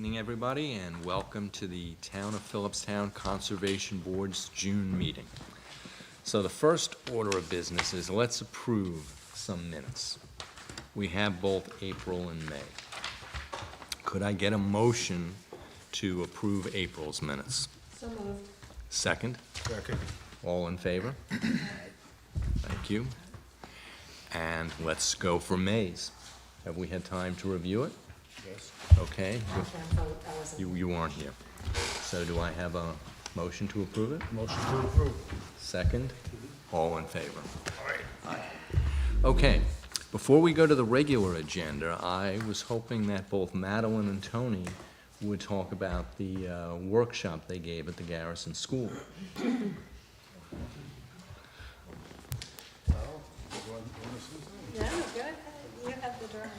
evening, everybody, and welcome to the Town of Philipstown Conservation Board's June meeting. So the first order of business is let's approve some minutes. We have both April and May. Could I get a motion to approve April's minutes? So moved. Second? Second. All in favor? Thank you. And let's go for May's. Have we had time to review it? Yes. Okay. You weren't here. So do I have a motion to approve it? Motion to approve. Second? All in favor? Aye. Okay. Before we go to the regular agenda, I was hoping that both Madeline and Tony would talk about the workshop they gave at the Garrison School. Yeah, go ahead. You have the drawing.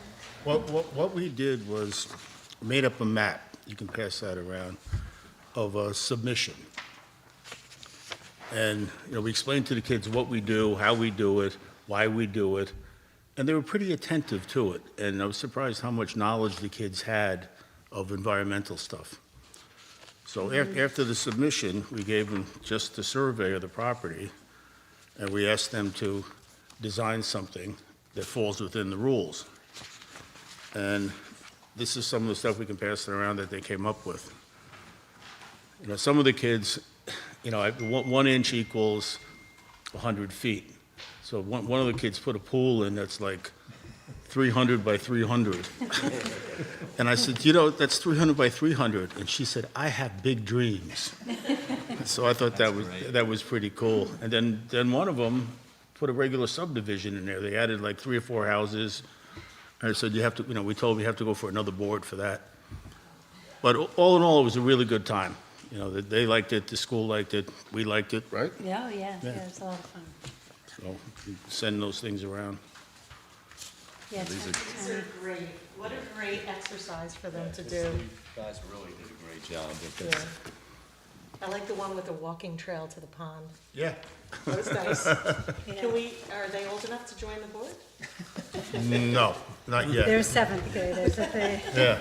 What we did was made up a map, you can pass that around, of a submission. And, we explained to the kids what we do, how we do it, why we do it, and they were pretty attentive to it. And I was surprised how much knowledge the kids had of environmental stuff. So after the submission, we gave them just the survey of the property, and we asked them to design something that falls within the rules. And this is some of the stuff we can pass around that they came up with. Some of the kids, 1 inch equals 100 feet. So one of the kids put a pool in that's like 300 by 300. And I said, that's 300 by 300. And she said, I have big dreams. So I thought that was pretty cool. And then one of them put a regular subdivision in there. They added like 3 or 4 houses. And I said, we told them you have to go for another board for that. But all in all, it was a really good time. They liked it, the school liked it, we liked it, right? Yeah, it was a lot of fun. So send those things around. Yeah, These are great. What a great exercise for them to do. You guys really did a great job. Yeah. I like the one with the walking trail to the pond. Yeah. That was nice. Are they old enough to join the board? No, not yet. They're seventh graders. Yeah.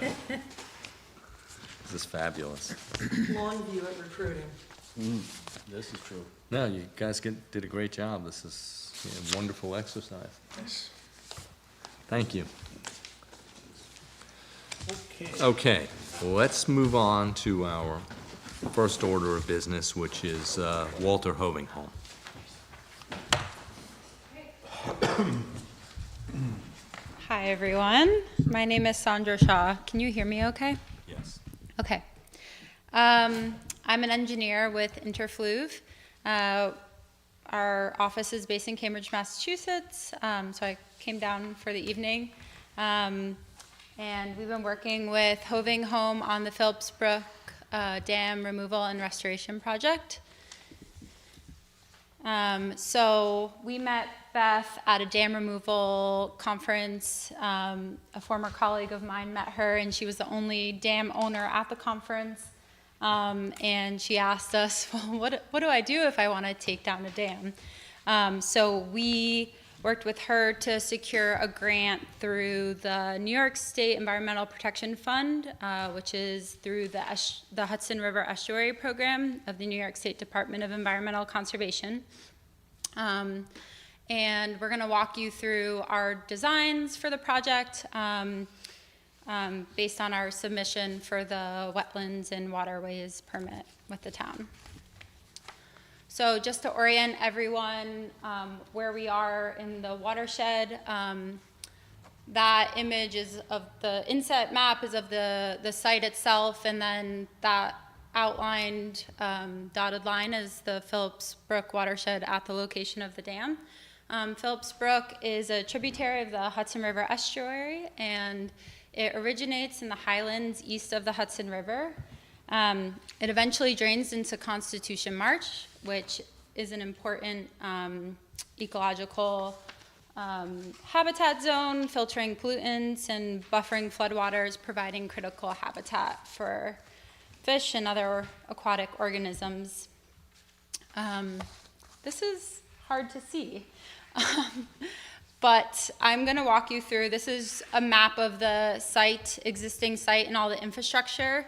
This is fabulous. Long view at recruiting. This is true. No, you guys did a great job. This is a wonderful exercise. Yes. Thank you. Okay. Okay, let's move on to our first order of business, which is Walter Hoving home. Hi, everyone. My name is Sandra Shaw. Can you hear me okay? Yes. Okay. I'm an engineer with Interfluve. Our office is based in Cambridge, Massachusetts, so I came down for the evening. And we've been working with Hoving Home on the Philipsbrook Dam Removal and Restoration Project. So we met Beth at a dam removal conference. A former colleague of mine met her, and she was the only dam owner at the conference. And she asked us, well, what do I do if I want to take down a dam? So we worked with her to secure a grant through the New York State Environmental Protection Fund, which is through the Hudson River Estuary Program of the New York State Department of Environmental Conservation. And we're going to walk you through our designs for the project based on our submission for the wetlands and waterways permit with the town. So just to orient everyone where we are in the watershed, that image is of the inset map is of the site itself, and then that outlined dotted line is the Philipsbrook watershed at the location of the dam. Philipsbrook is a tributary of the Hudson River estuary, and it originates in the Highlands east of the Hudson River. It eventually drains into Constitution Marsh, which is an important ecological habitat zone, filtering pollutants and buffering floodwaters, providing critical habitat for fish and other aquatic organisms. This is hard to see. But I'm going to walk you through, this is a map of the site, existing site, and all the infrastructure.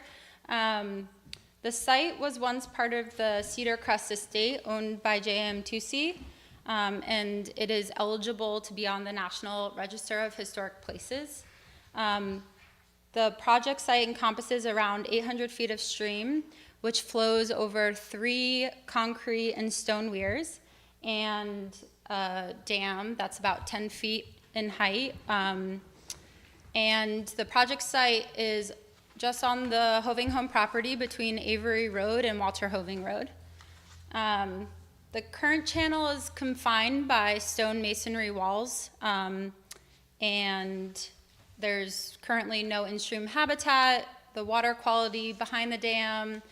The site was once part of the Cedar Crest Estate owned by JM2C, and it is eligible to be on the National Register of Historic Places. The project site encompasses around 800 feet of stream, which flows over 3 concrete and stone weirs, and a dam that's about 10 feet in height. And the project site is just on the Hoving home property between Avery Road and Walter Hoving Road. The current channel is confined by stone masonry walls, and there's currently no in-stream habitat. The water quality behind the dam,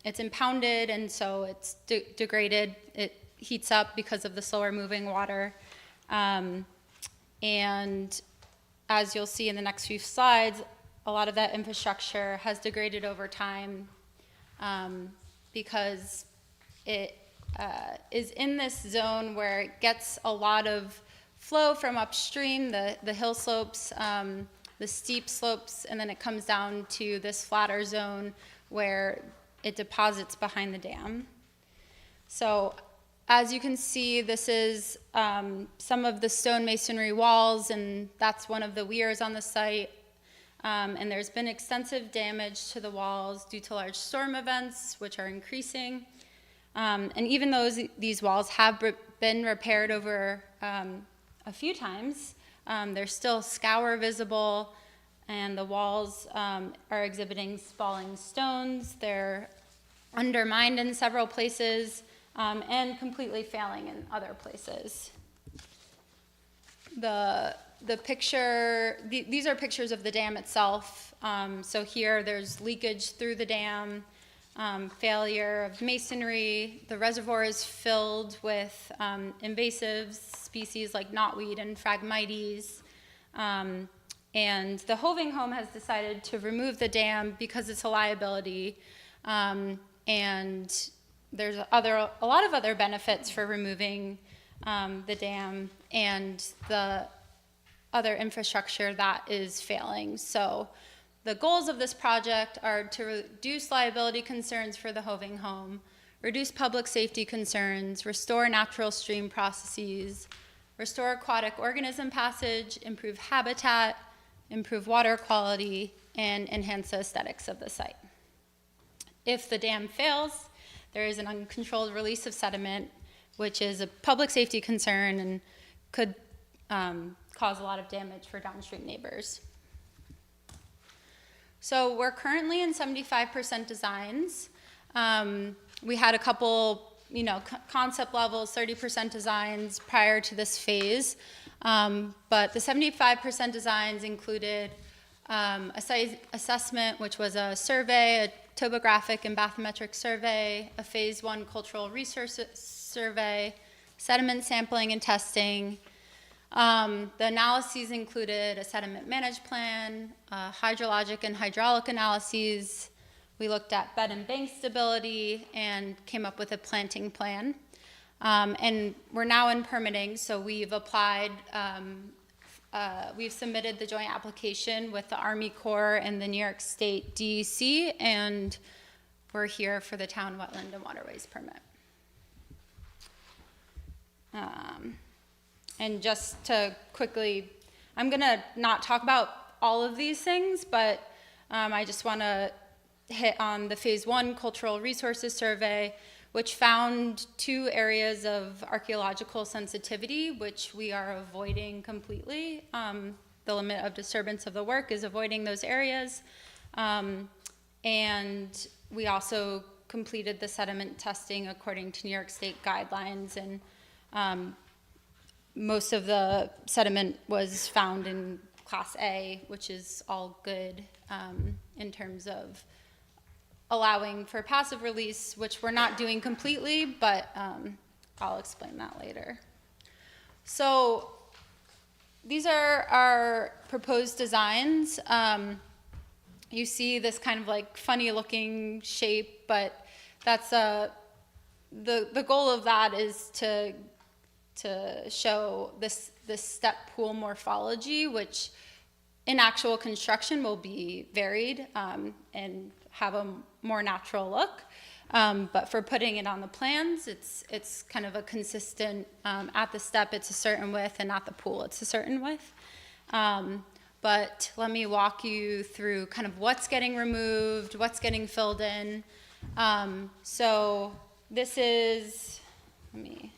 it's impounded, and so it's degraded. It heats up because of the slower moving water. And as you'll see in the next few slides, a lot of that infrastructure has degraded over time because it is in this zone where it gets a lot of flow from upstream, the hill slopes, the steep slopes, and then it comes down to this flatter zone where it deposits behind the dam. So as you can see, this is some of the stone masonry walls, and that's one of the weirs on the site. And there's been extensive damage to the walls due to large storm events, which are increasing. And even though these walls have been repaired over a few times, there's still scour visible, and the walls are exhibiting spalling stones. They're undermined in several places and completely failing in other places. The picture, these are pictures of the dam itself. So here there's leakage through the dam, failure of masonry. The reservoir is filled with invasive species like knotweed and Phragmites. And the Hoving home has decided to remove the dam because it's a liability. And there's a lot of other benefits for removing the dam and the other infrastructure that is failing. So the goals of this project are to reduce liability concerns for the Hoving home, reduce public safety concerns, restore natural stream processes, restore aquatic organism passage, improve habitat, improve water quality, and enhance the aesthetics of the site. If the dam fails, there is an uncontrolled release of sediment, which is a public safety concern and could cause a lot of damage for downstream neighbors. So we're currently in 75% designs. We had a couple, concept levels, 30% designs prior to this phase. But the 75% designs included a site assessment, which was a survey, a topographic and bathymetric survey, a phase 1 cultural resources survey, sediment sampling and testing. The analyses included a sediment management plan, hydrologic and hydraulic analyses. We looked at bed and bank stability and came up with a planting plan. And we're now in permitting, so we've applied, we've submitted the joint application with the Army Corps and the New York State DEC, and we're here for the town wetland and waterways permit. And just to quickly, I'm gonna not talk about all of these things, but I just wanna hit on the phase 1 cultural resources survey, which found 2 areas of archaeological sensitivity, which we are avoiding completely. The limit of disturbance of the work is avoiding those areas. And we also completed the sediment testing according to New York State guidelines, and most of the sediment was found in Class A, which is all good in terms of allowing for passive release, which we're not doing completely, but I'll explain that later. So these are our proposed designs. You see this kind of like funny looking shape, but that's the goal of that is to to show this step pool morphology, which in actual construction will be varied and have a more natural look. But for putting it on the plans, it's kind of a consistent, at the step it's a certain width and at the pool it's a certain width. But let me walk you through kind of what's getting removed, what's getting filled in. So this is, let me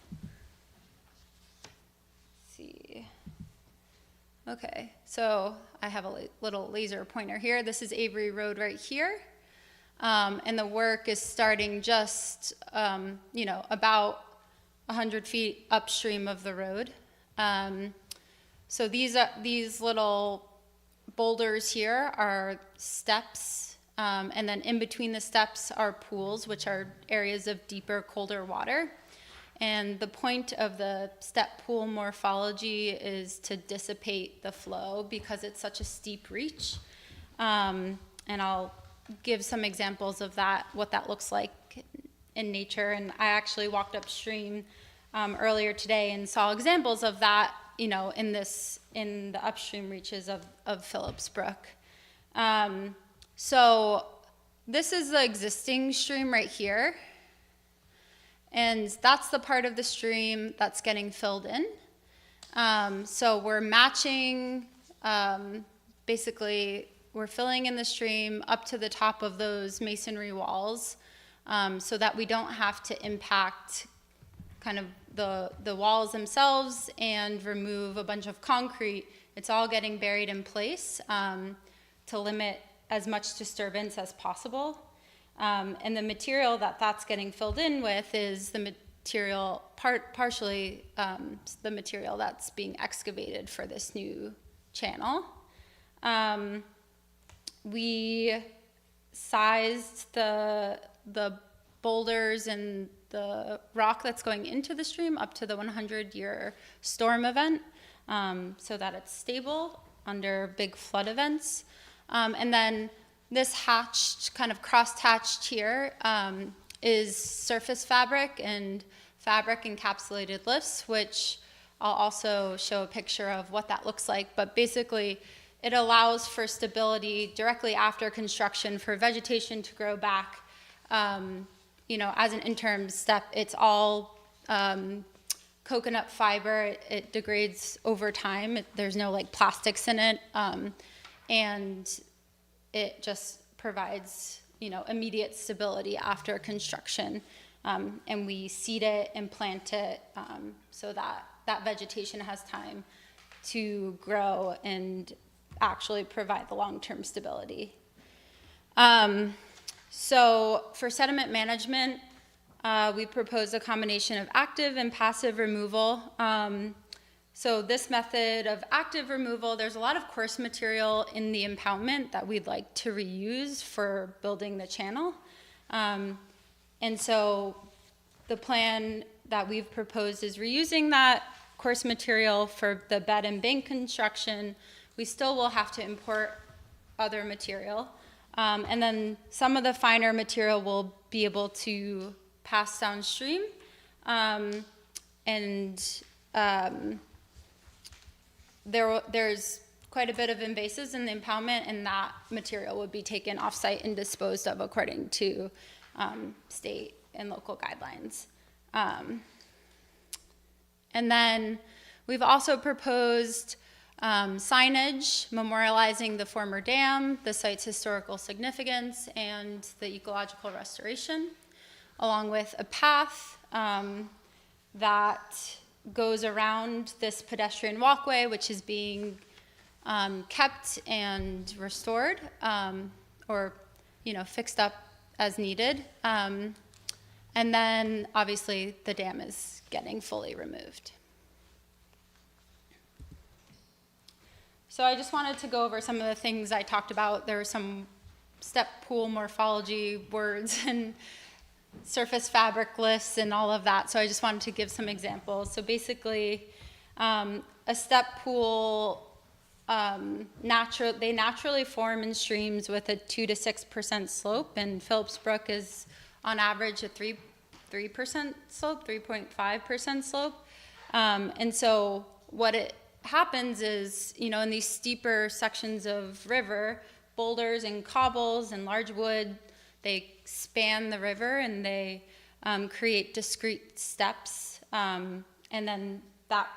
see. Okay, so I have a little laser pointer here. This is Avery Road right here. And the work is starting just, about 100 feet upstream of the road. So these little boulders here are steps, and then in between the steps are pools, which are areas of deeper, colder water. And the point of the step pool morphology is to dissipate the flow because it's such a steep reach. And I'll give some examples of that, what that looks like in nature. And I actually walked upstream earlier today and saw examples of that, in the upstream reaches of Phillips Brook. So this is the existing stream right here. And that's the part of the stream that's getting filled in. So we're matching, basically, we're filling in the stream up to the top of those masonry walls so that we don't have to impact kind of the walls themselves and remove a bunch of concrete. It's all getting buried in place to limit as much disturbance as possible. And the material that's getting filled in with is the material, partially the material that's being excavated for this new channel. We sized the boulders and the rock that's going into the stream up to the 100-year storm event so that it's stable under big flood events. And then this hatched, kind of cross-hatched here is surface fabric and fabric encapsulated lifts, which I'll also show a picture of what that looks like. But basically, it allows for stability directly after construction for vegetation to grow back. As an interim step, it's all coconut fiber. It degrades over time. There's no plastics in it. And it just provides, immediate stability after construction. And we seed it and plant it so that vegetation has time to grow and actually provide the long-term stability. So for sediment management, we propose a combination of active and passive removal. So this method of active removal, there's a lot of coarse material in the impoundment that we'd like to reuse for building the channel. And so the plan that we've proposed is reusing that coarse material for the bed and bank construction. We still will have to import other material. And then some of the finer material will be able to pass downstream. There's quite a bit of invasives in the impoundment, and that material would be taken off-site and disposed of according to state and local guidelines. And then we've also proposed signage memorializing the former dam, the site's historical significance, and the ecological restoration, along with a path that goes around this pedestrian walkway, which is being kept and restored or fixed up as needed. And then obviously the dam is getting fully removed. So I just wanted to go over some of the things I talked about. There were some step pool morphology words and surface fabric lists and all of that. So I just wanted to give some examples. So basically, a step pool, they naturally form in streams with a 2 to 6% slope, and Phillips Brook is on average a 3% slope, 3.5% slope. And so what it happens is, you know, in these steeper sections of river, boulders and cobbles and large wood, they span the river and they create discrete steps, and then that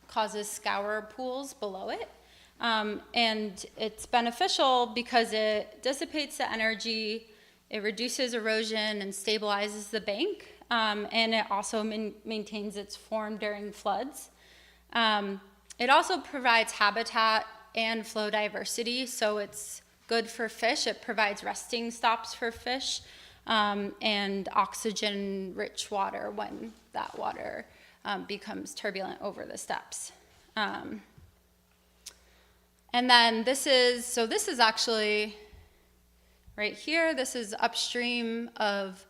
causes scour pools below it. And it's beneficial because it dissipates the energy, it reduces erosion and stabilizes the bank, and it also maintains its form during floods. It also provides habitat and flow diversity, so it's good for fish. It provides resting stops for fish, and oxygen-rich water when that water becomes turbulent over the steps. And then this is actually right here. This is upstream of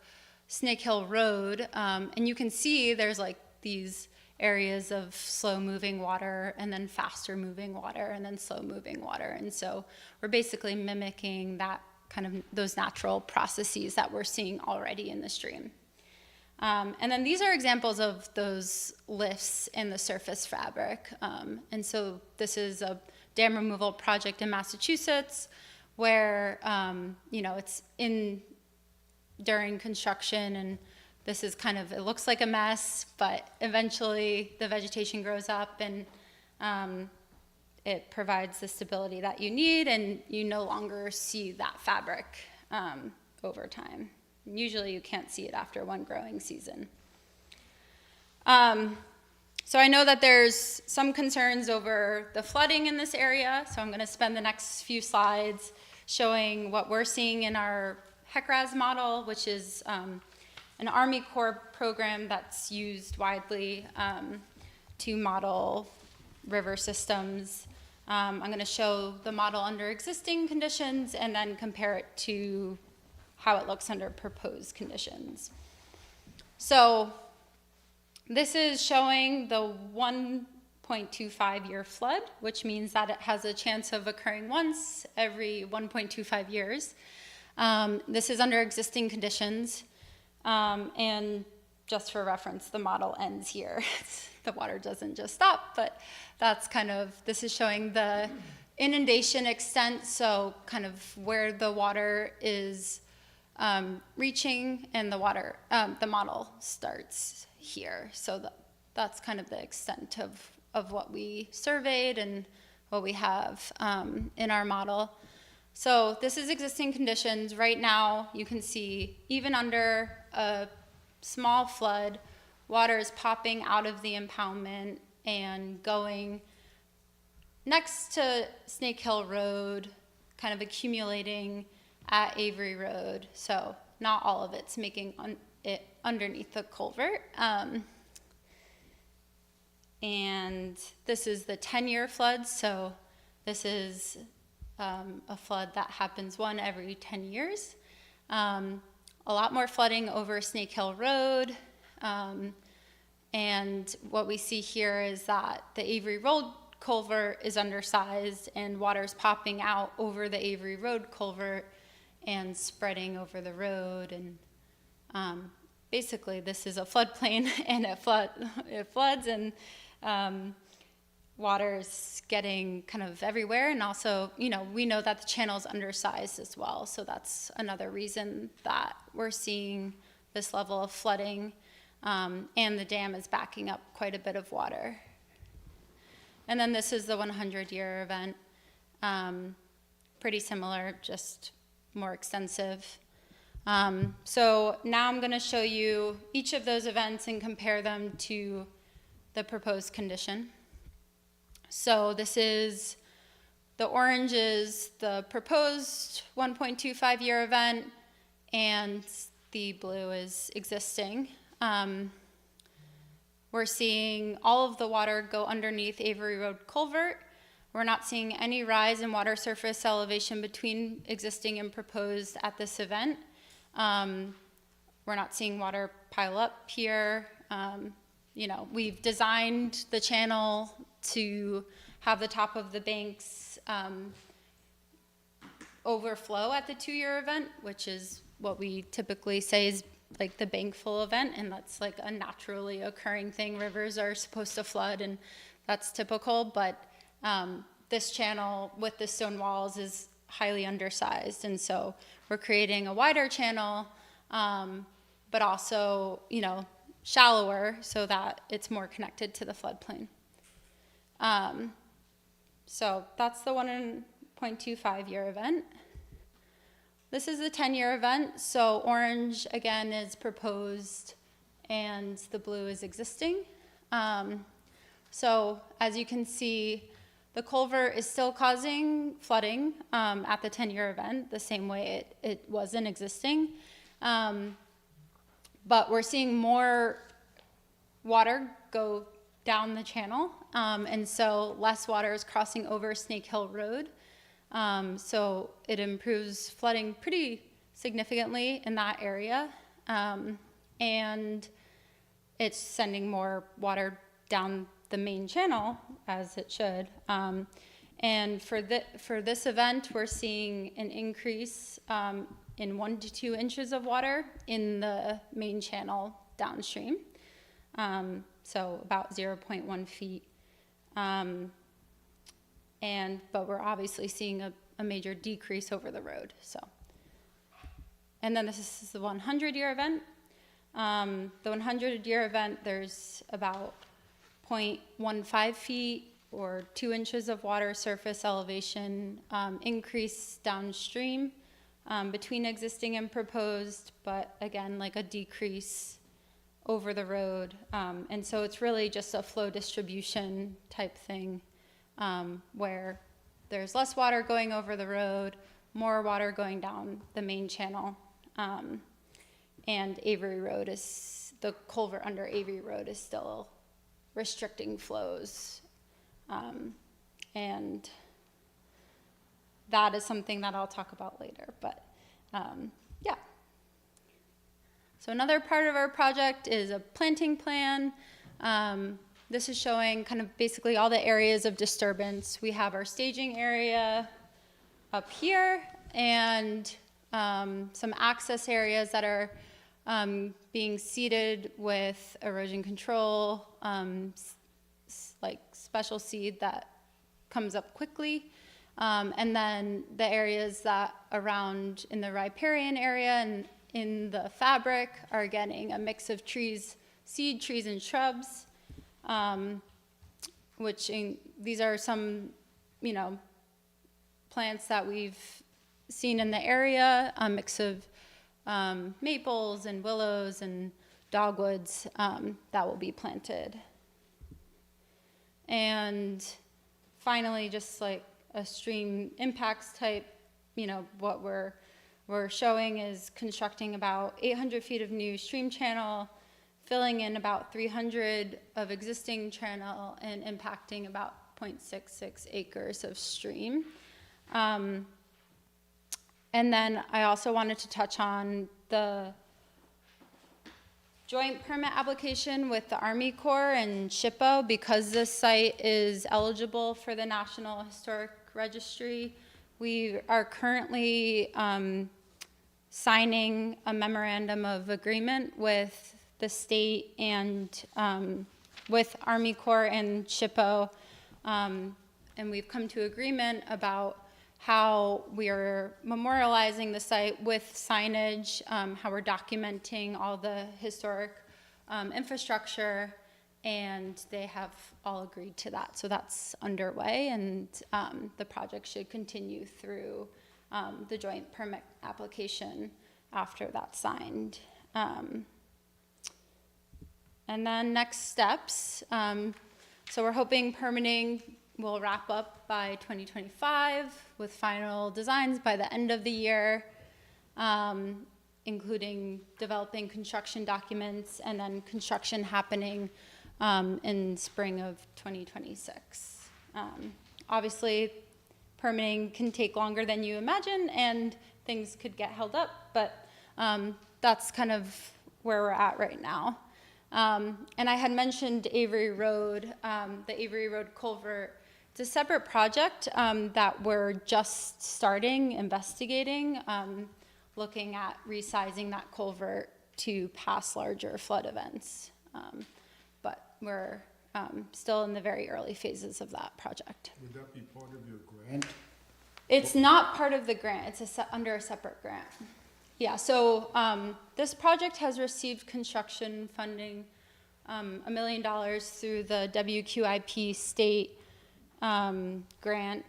Snake Hill Road, and you can see there's like these areas of slow moving water and then faster moving water and then slow moving water. And so we're basically mimicking that kind of those natural processes that we're seeing already in the stream. And then these are examples of those lifts in the surface fabric. And so this is a dam removal project in Massachusetts where, you know, it's during construction, and this is kind of, it looks like a mess, but eventually the vegetation grows up and it provides the stability that you need, and you no longer see that fabric over time. Usually you can't see it after one growing season. So I know that there's some concerns over the flooding in this area, so I'm going to spend the next few slides showing what we're seeing in our HECRAS model, which is an Army Corps program that's used widely to model river systems. I'm going to show the model under existing conditions and then compare it to how it looks under proposed conditions. So this is showing the 1.25 year flood, which means that it has a chance of occurring once every 1.25 years. This is under existing conditions. And just for reference, the model ends here. The water doesn't just stop, but that's kind of, this is showing the inundation extent, so kind of where the water is reaching, and the model starts here. So that's kind of the extent of what we surveyed and what we have in our model. So this is existing conditions. Right now, you can see even under a small flood, water is popping out of the impoundment and going next to Snake Hill Road, kind of accumulating at Avery Road. So not all of it's making it underneath the culvert. And this is the 10-year flood. So this is a flood that happens one every 10 years. A lot more flooding over Snake Hill Road. And what we see here is that the Avery Road culvert is undersized and water's popping out over the Avery Road culvert and spreading over the road. And basically this is a floodplain and it floods, and water's getting kind of everywhere. And also, you know, we know that the channel's undersized as well. So that's another reason that we're seeing this level of flooding. And the dam is backing up quite a bit of water. And then this is the 100-year event. Pretty similar, just more extensive. So now I'm going to show you each of those events and compare them to the proposed condition. So this is, the orange is the proposed 1.25 year event, and the blue is existing. We're seeing all of the water go underneath Avery Road culvert. We're not seeing any rise in water surface elevation between existing and proposed at this event. We're not seeing water pile up here. You know, we've designed the channel to have the top of the banks overflow at the 2-year event, which is what we typically say is like the bank full event, and that's like a naturally occurring thing. Rivers are supposed to flood, and that's typical, but this channel with the stone walls is highly undersized, and so we're creating a wider channel, but also, you know, shallower so that it's more connected to the floodplain. So that's the 1.25 year event. This is the 10-year event. So orange, again, is proposed and the blue is existing. So as you can see, the culvert is still causing flooding at the 10-year event, the same way it was in existing. But we're seeing more water go down the channel, and so less water is crossing over Snake Hill Road. So it improves flooding pretty significantly in that area, and it's sending more water down the main channel, as it should. And for this event, we're seeing an increase in 1 to 2 inches of water in the main channel downstream, so about 0.1 feet. But we're obviously seeing a major decrease over the road. So, and then this is the 100-year event. The 100-year event, there's about 0.15 feet or 2 inches of water surface elevation increase downstream between existing and proposed, but again, like a decrease over the road. And so it's really just a flow distribution type thing, where there's less water going over the road, more water going down the main channel. And Avery Road is, the culvert under Avery Road is still restricting flows. And that is something that I'll talk about later, but yeah. So another part of our project is a planting plan. This is showing kind of basically all the areas of disturbance. We have our staging area up here, and some access areas that are being seeded with erosion control, like special seed that comes up quickly. And then the areas that around in the riparian area and in the fabric are getting a mix of trees, seed trees and shrubs, these are some, you know, plants that we've seen in the area, a mix of maples and willows and dogwoods that will be planted. And finally, just like a stream impacts type, you know, what we're showing is constructing about 800 feet of new stream channel, filling in about 300 of existing channel, and impacting about 0.66 acres of stream. And then I also wanted to touch on the joint permit application with the Army Corps and SHPO, because this site is eligible for the National Historic Registry. We are currently signing a memorandum of agreement with the state and with Army Corps and SHPO, and we've come to agreement about how we are memorializing the site with signage, how we're documenting all the historic infrastructure, and they have all agreed to that. So that's underway, and the project should continue through the joint permit application after that's signed. And then next steps. So we're hoping permitting will wrap up by 2025 with final designs by the end of the year, including developing construction documents, and then construction happening in spring of 2026. Obviously, permitting can take longer than you imagine, and things could get held up, but that's kind of where we're at right now. And I had mentioned Avery Road, the Avery Road culvert. It's a separate project that we're just starting investigating, looking at resizing that culvert to pass larger flood events. But we're still in the very early phases of that project. Would that be part of your grant? It's not part of the grant, it's under a separate grant. Yeah, so this project has received construction funding, $1 million through the WQIP state grant.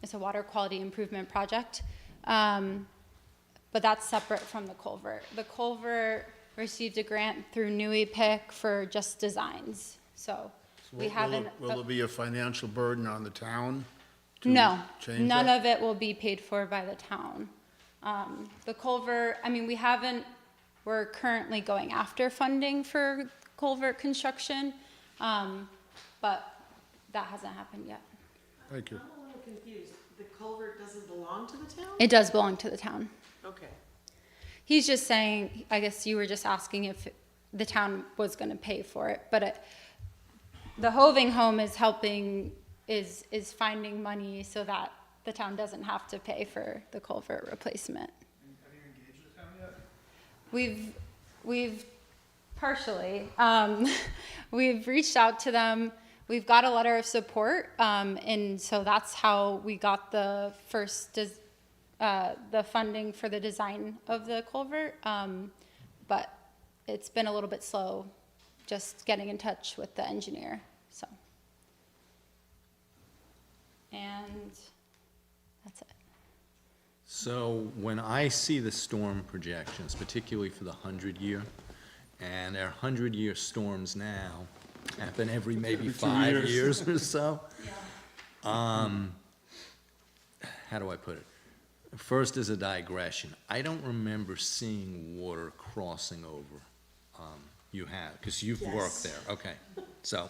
It's a water quality improvement project, but that's separate from the culvert. The culvert received a grant through New EPIC for just designs, so we haven't. Will there be a financial burden on the town to No, change none that? of it will be paid for by the town. The culvert, I mean, we're currently going after funding for culvert construction, but that hasn't happened yet. Thank you. I'm a little confused. The culvert doesn't belong to the town? It does belong to the town. Okay. He's just saying, I guess you were just asking if the town was gonna pay for it, but the Hoving home is helping, is finding money so that the town doesn't have to pay for the culvert replacement. Have you engaged the town yet? We've partially, we've reached out to them. We've got a letter of support, and so that's how we got the first, the funding for the design of the culvert. But it's been a little bit slow just getting in touch with the engineer, so. And that's it. So when I see the storm projections, particularly for the 100-year, and our 100-year storms now happen every maybe 5 years or so. How do I put it? First is a digression. I don't remember seeing water crossing over. You have, because you've worked Yes. there. Okay, so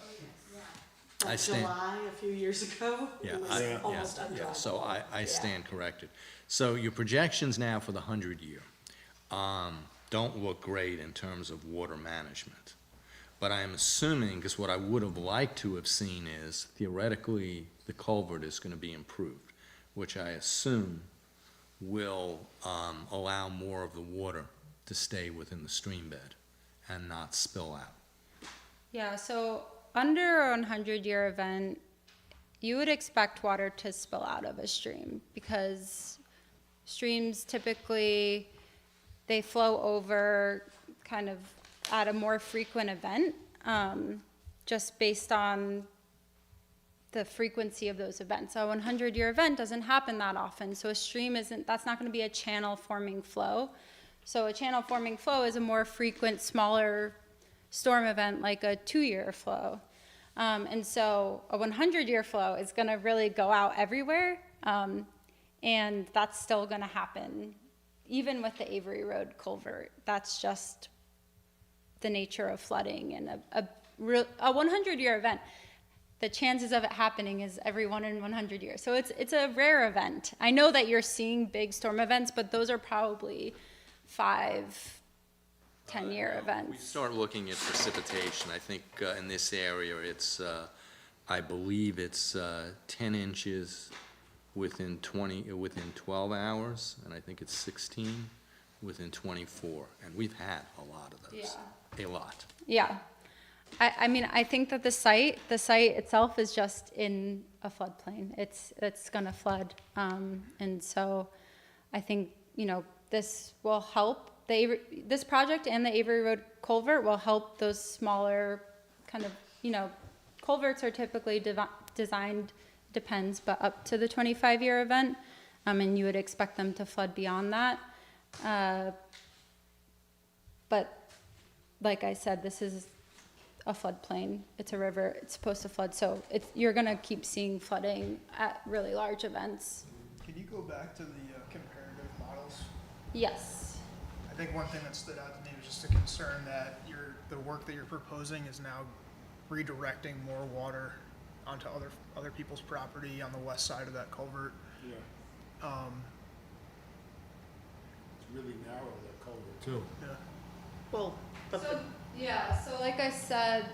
I Like stand. July, a few years ago, Yeah, it was almost undrivable. yeah, so I Yeah. stand corrected. So your projections now for the 100-year don't look great in terms of water management. But I am assuming, because what I would have liked to have seen is theoretically the culvert is going to be improved, which I assume will allow more of the water to stay within the stream bed and not spill out. Yeah, so under a 100-year event, you would expect water to spill out of a stream because streams typically, they flow over kind of at a more frequent event, just based on the frequency of those events. So a 100-year event doesn't happen that often, so a stream that's not gonna be a channel forming flow. So a channel forming flow is a more frequent, smaller storm event like a 2-year flow. And so a 100-year flow is gonna really go out everywhere, and that's still gonna happen even with the Avery Road culvert. That's just the nature of flooding, and a 100-year event, the chances of it happening is every 1 in 100 years. So it's a rare event. I know that you're seeing big storm events, but those are probably 5, 10-year We events. start looking at precipitation. I think in this area, it's, I believe it's 10 inches within 12 hours, and I think it's 16 within 24. And we've had a lot of those. A lot. Yeah. I mean, I think that the site itself is just in a floodplain. It's gonna flood. And so I think, this will help. This project and the Avery Road culvert will help those smaller kind of, culverts are typically designed, depends, but up to the 25-year event. And you would expect them to flood beyond that. But like I said, this is a floodplain. It's a river. It's supposed to flood. So you're going to keep seeing flooding at really large events. Can you go back to the comparative models? Yes. I think one thing that stood out to me was just a concern that the work that you're proposing is now redirecting more water onto other people's property on the west side of that culvert. Yeah. It's really narrow, that culvert, too. Yeah. Well, but So, so like I said,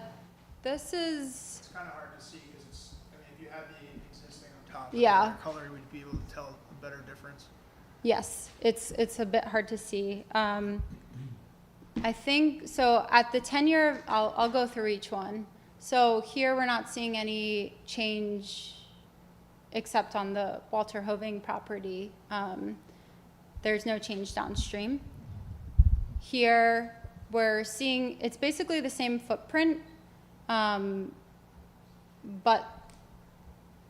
this is, It's kind of hard to see because if you had the existing on top of Yeah. the color, we'd be able to tell a better difference. yes, it's a bit hard to see. I think, so at the 10-year, I'll go through each one. So here, we're not seeing any change except on the Walter Hoving property. There's no change downstream. Here, we're seeing, it's basically the same footprint, but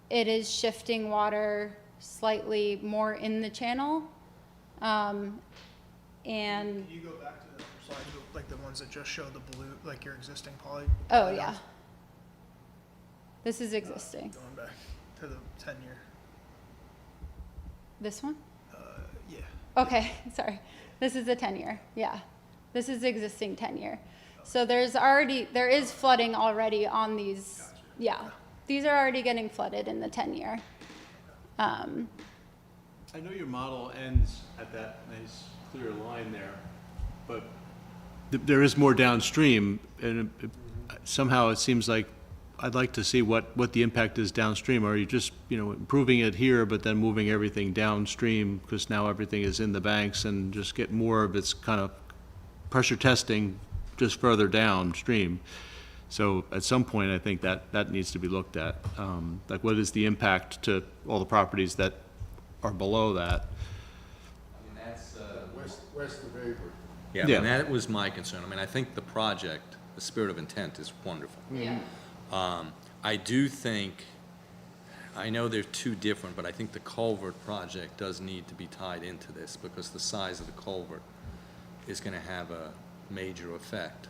it is shifting water slightly more in the channel. And Can you go back to the slides, like the ones that just show the blue, like your existing poly? oh yeah, this is existing. Going back to the 10-year. This one? Yeah. Okay, sorry. This is the 10-year. Yeah, this is existing 10-year. So there is flooding already on these. Gotcha. Yeah, these are already getting flooded in the 10-year. I know your model ends at that nice clear line there, but there is more downstream, and somehow it seems like I'd like to see what the impact is downstream. Are you just, improving it here, but then moving everything downstream, because now everything is in the banks, and just get more of its kind of pressure testing just further downstream? So at some point, I think that needs to be looked at. Like, what is the impact to all the properties that are below that? I mean, that's, West of Avery. yeah, Yeah. and that was my concern. I mean, I think the project, the spirit of intent is wonderful. Yeah. I do think, I know they're two different, but I think the culvert project does need to be tied into this, because the size of the culvert is gonna have a major effect.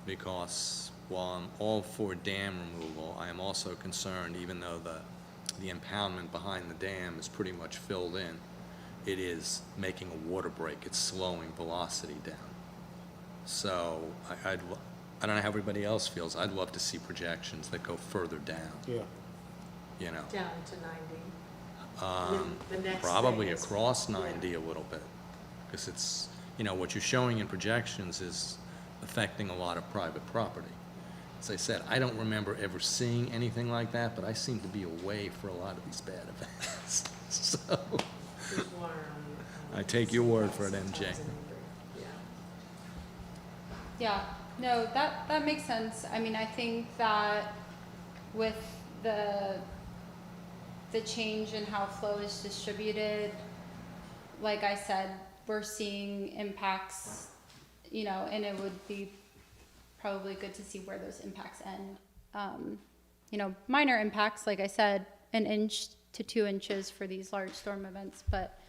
Because while I'm all for dam removal, I am also concerned, even though the impoundment behind the dam is pretty much filled in, it is making a water break, it's slowing velocity down. So I don't know how everybody else feels, I'd love to see projections that go further down, Yeah. Down to 90. The next Probably thing is- across 90 a little bit, because it's, what you're showing in projections is affecting a lot of private property. As I said, I don't remember ever seeing anything like that, but I seem to be away for a lot of these bad events. So, There's water on I take your word for it, MJ. Yeah. Yeah, no, that makes sense. I mean, I think that with the change in how flow is distributed, like I said, we're seeing impacts, and it would be probably good to see where those impacts end. Minor impacts, like I said, 1 inch to 2 inches for these large storm events, but,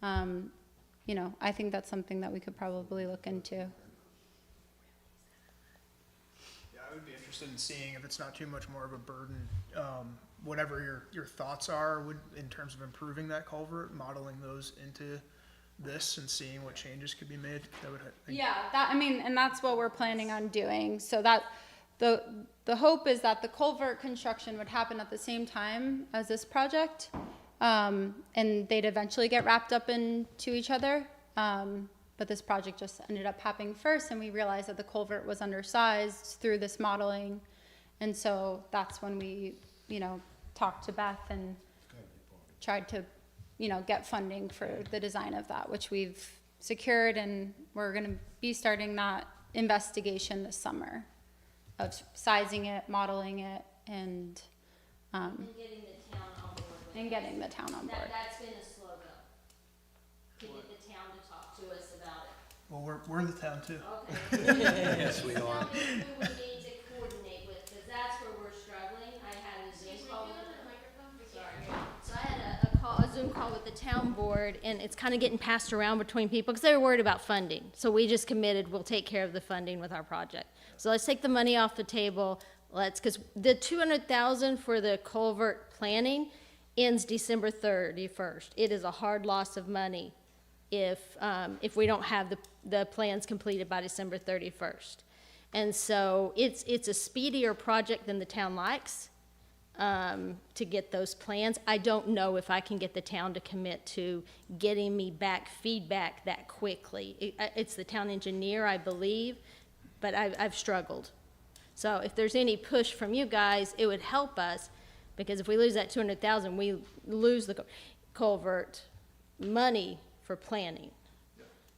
I think that's something that we could probably look into. Yeah, I would be interested in seeing if it's not too much more of a burden, whatever your thoughts are in terms of improving that culvert, modeling those into this and seeing what changes could be made. That would, I think, Yeah, and that's what we're planning on doing. So that the hope is that the culvert construction would happen at the same time as this project, and they'd eventually get wrapped up into each other. But this project just ended up happening first, and we realized that the culvert was undersized through this modeling, and so that's when we, talked to Beth and tried to, get funding for the design of that, which we've secured, and we're going to be starting that investigation this summer of sizing it, modeling it, and getting the town on board with it. getting the town on board. That's been a slow go. To get the town to talk to us about it. well, we're the town too. Okay. Yes, we are. Tell me who we need to coordinate with, because that's where we're struggling. I had a Zoom call with So I had a Zoom call with the town board, and it's kind of getting passed around between people, because they were worried about funding. So we just committed, we'll take care of the funding with our project. So let's take the money off the table, because the $200,000 for the culvert planning ends December 31st. It is a hard loss of money if we don't have the plans completed by December 31st. And so it's a speedier project than the town likes, to get those plans. I don't know if I can get the town to commit to getting me back feedback that quickly. It's the town engineer, I believe, but I've struggled. So if there's any push from you guys, it would help us, because if we lose that $200,000, we lose the culvert money for planning.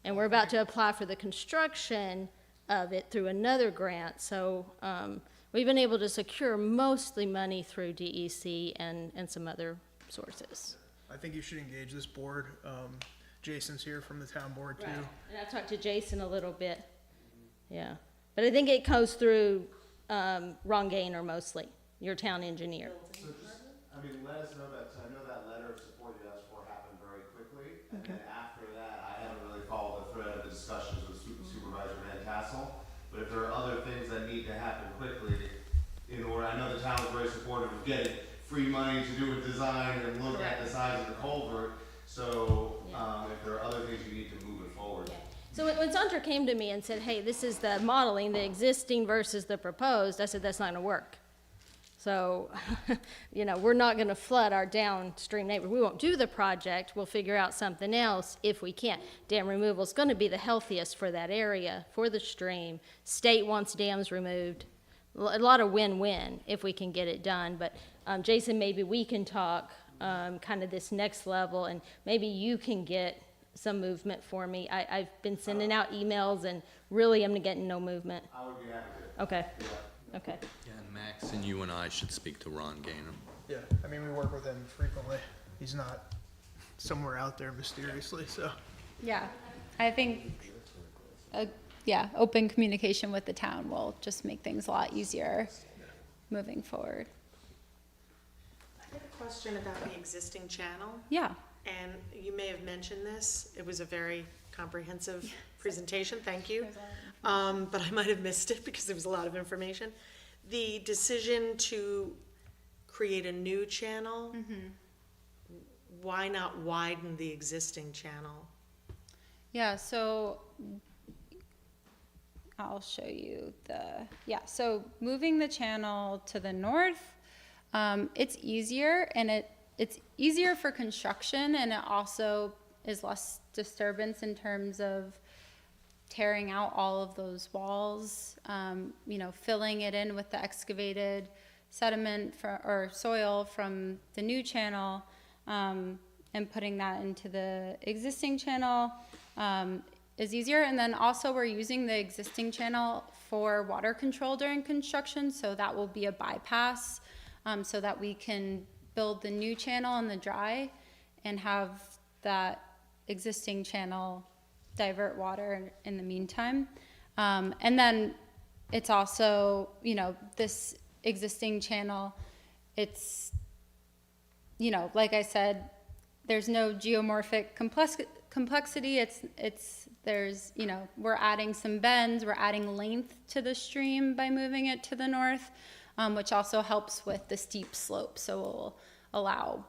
And we're about to apply for the construction of it through another grant. So we've been able to secure mostly money through DEC and some other sources. I think you should engage this board. Jason's here from the town board too. And I talked to Jason a little bit. Yeah. But I think it goes through Ron Gaynor mostly, your town engineer. So just, I mean, let us know that, I know that letter of support you asked for happened very quickly, and then after that, I haven't really followed the thread of the discussions with Supervisor Van Tassel, but if there are other things that need to happen quickly, in order, I know the town is very supportive of getting free money to do a design and look at the size of the culvert, so, if there are other things you need to move it forward. So when Sandra came to me and said, hey, this is the modeling, the existing versus the proposed, I said, that's not gonna work. So, we're not gonna flood our downstream neighbor. We won't do the project, we'll figure out something else if we can. Dam removal is gonna be the healthiest for that area, for the stream. State wants dams removed. A lot of win-win if we can get it done, but Jason, maybe we can talk kind of this next level, and maybe you can get some movement for me. I've been sending out emails, and really I'm getting no movement. I would be happy to. Okay, okay. Yeah, and Max and you and I should speak to Ron Gaynor. Yeah, I mean, we work with him frequently. He's not somewhere out there mysteriously, so. Yeah, I think, open communication with the town will just make things a lot easier moving forward. I have a question about the existing channel, Yeah, and you may have mentioned this. It was a very comprehensive presentation, thank you. But I might have missed it because there was a lot of information. The decision to create a new channel, why not widen the existing channel? yeah, so I'll show you so moving the channel to the north, it's easier, and it's easier for construction, and it also is less disturbance in terms of tearing out all of those walls, filling it in with the excavated sediment or soil from the new channel, and putting that into the existing channel is easier. And then also we're using the existing channel for water control during construction, so that will be a bypass, so that we can build the new channel in the dry and have that existing channel divert water in the meantime. And then it's also, this existing channel, it's, like I said, there's no geomorphic complexity. There's, we're adding some bends, we're adding length to the stream by moving it to the north, which also helps with the steep slope. So it'll allow,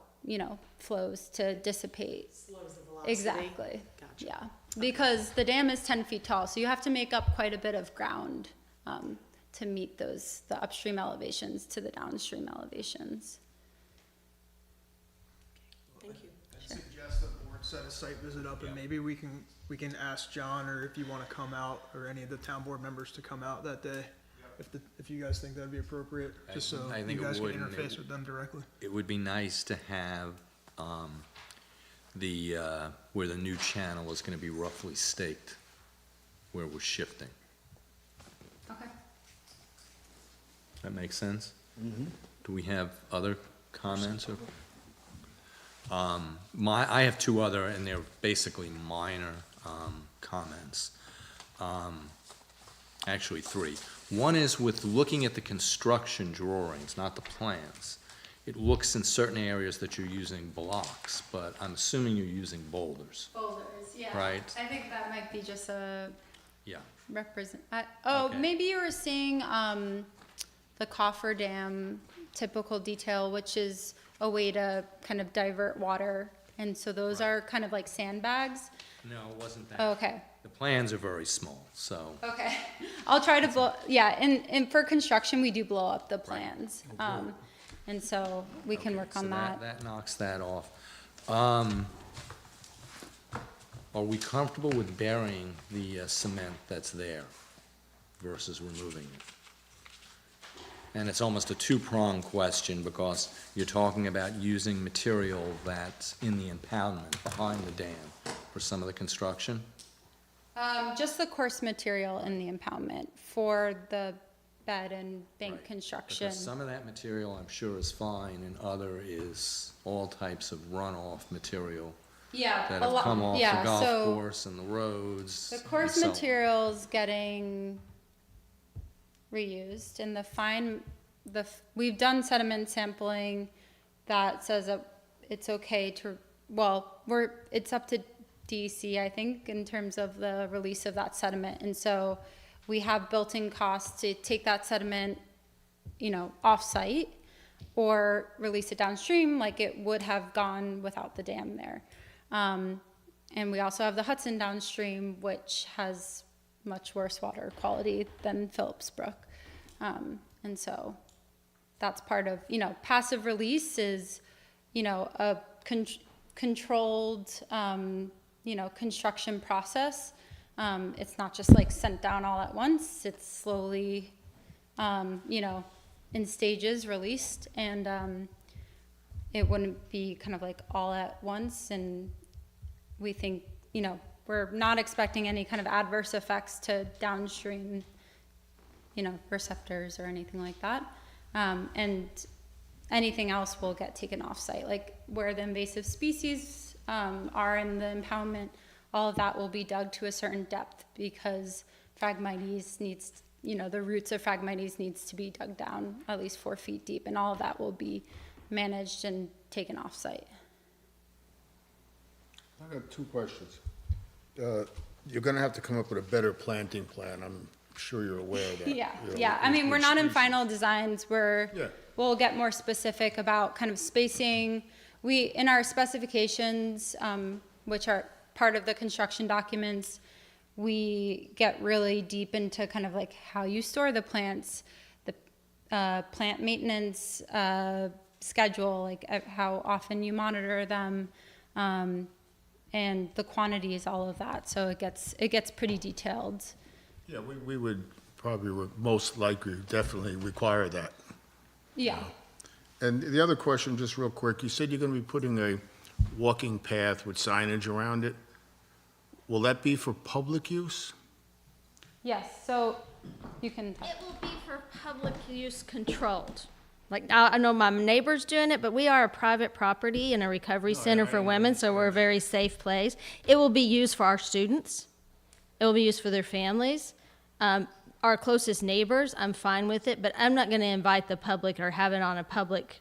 flows to dissipate. Slows the velocity. Exactly. Gotcha. Yeah, because the dam is 10 feet tall, so you have to make up quite a bit of ground to meet the upstream elevations to the downstream elevations. Thank you. I'd suggest the board set a site visit up, and maybe we can ask John, or if you want to come out, or any of the town board members to come out that day, if you guys think that'd be appropriate, just so I think you it guys can would, and interface with them directly. It would be nice to have where the new channel is gonna be roughly staked, where we're shifting. Okay. That makes sense? Do we have other comments? I have two other, and they're basically minor comments. Actually, three. One is with looking at the construction drawings, not the plans. It looks in certain areas that you're using blocks, but I'm assuming you're using boulders. Boulders, yeah. Right. I think that might be just a Yeah. Okay. Maybe you were seeing the coffer dam typical detail, which is a way to kind of divert water, and so those are kind of like sandbags. No, it wasn't that. Okay. The plans are very small, so. Okay, I'll try to blow, and for construction, we do blow up the plans. And so we can work on that. That knocks that off. Are we comfortable with burying the cement that's there versus removing it? And it's almost a two-pronged question, because you're talking about using material that's in the impoundment behind the dam for some of the construction. Just the course material in the impoundment for the bed and bank Right. construction. Because some of that material I'm sure is fine, and other is all types of runoff material Yeah, that a have lot, come off the yeah, golf so course and the roads. the and course so on. material's getting reused, and we've done sediment sampling that says that it's okay to, well, it's up to DEC, I think, in terms of the release of that sediment, and so we have built-in costs to take that sediment, off-site, or release it downstream like it would have gone without the dam there. And we also have the Hudson downstream, which has much worse water quality than Phillips Brook. And so that's part of, passive release is, a controlled, construction process. It's not just like sent down all at once. It's slowly, in stages released, and it wouldn't be kind of like all at once. And we think, we're not expecting any kind of adverse effects to downstream, receptors or anything like that. And anything else will get taken off site, like where the invasive species are in the impoundment. All of that will be dug to a certain depth because Phragmites needs, the roots of Phragmites needs to be dug down at least 4 feet deep, and all of that will be managed and taken off site. I got 2 questions. You're gonna have to come up with a better planting plan. I'm sure you're aware of that. Yeah, You know, yeah. I mean, with we're not in species. final designs. Yeah. We'll get more specific about kind of spacing. In our specifications, which are part of the construction documents, we get really deep into kind of like how you store the plants, the plant maintenance schedule, like how often you monitor them, and the quantities, all of that. So it gets pretty detailed. Yeah, we would probably, most likely, definitely require that. Yeah. And the other question, just real quick, you said you're gonna be putting a walking path with signage around it. Will that be for public use? Yes. So you can. It will be for public use controlled. Like, I know my neighbor's doing it, but we are a private property and a recovery center for women, so we're a very safe place. It will be used for our students. It will be used for their families. Our closest neighbors, I'm fine with it, but I'm not gonna invite the public or have it on a public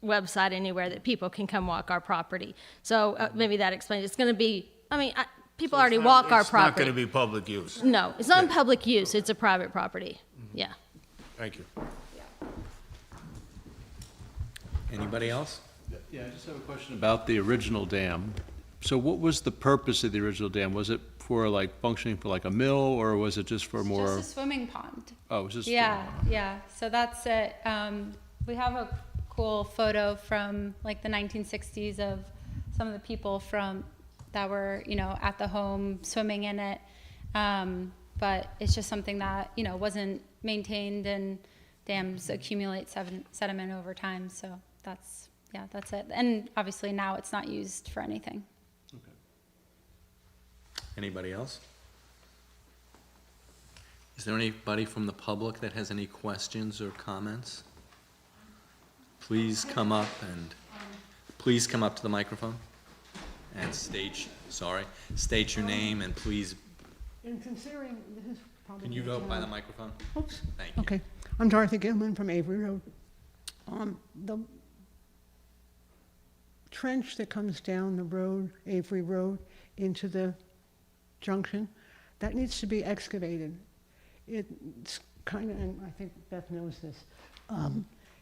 website anywhere that people can come walk our property. So maybe that explains, it's gonna be, people already walk our It's not property. gonna be public use. No, it's not in public use, it's a private property, yeah. Thank you. Anybody else? Yeah, I just have a question about the original dam. So what was the purpose of the original dam? Was it for like functioning for like a mill, or was it just for more? Just a swimming pond. Oh, it was just. Yeah, yeah. So that's it. We have a cool photo from like the 1960s of some of the people that were, at the home swimming in it. But it's just something that, wasn't maintained, and dams accumulate sediment over time. So that's it. And obviously now it's not used for anything. Anybody else? Is there anybody from the public that has any questions or comments? Please come up to the microphone and state your name, and please, In considering, this is probably. can you go by the microphone? Oops. Thank you. Okay. I'm Dorothy Gilman from Avery Road. The trench that comes down the road, Avery Road, into the junction, that needs to be excavated. It's kind of, and I think Beth knows this,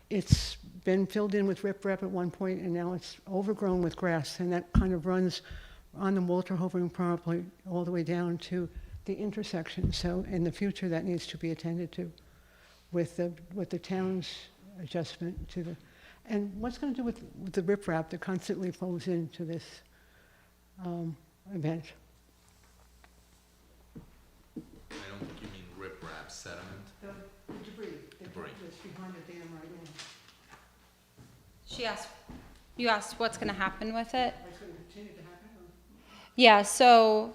it's been filled in with riprap at one point, and now it's overgrown with grass, and that kind of runs on the Walter Hoving property all the way down to the intersection. So in the future, that needs to be attended to with the town's adjustment to the, and what's going to do with the riprap that constantly flows into this event? I don't think you mean riprap, sediment. The debris. Debris. That's behind the dam right now. You asked what's going to happen with it? That's going to continue to happen? Yeah, so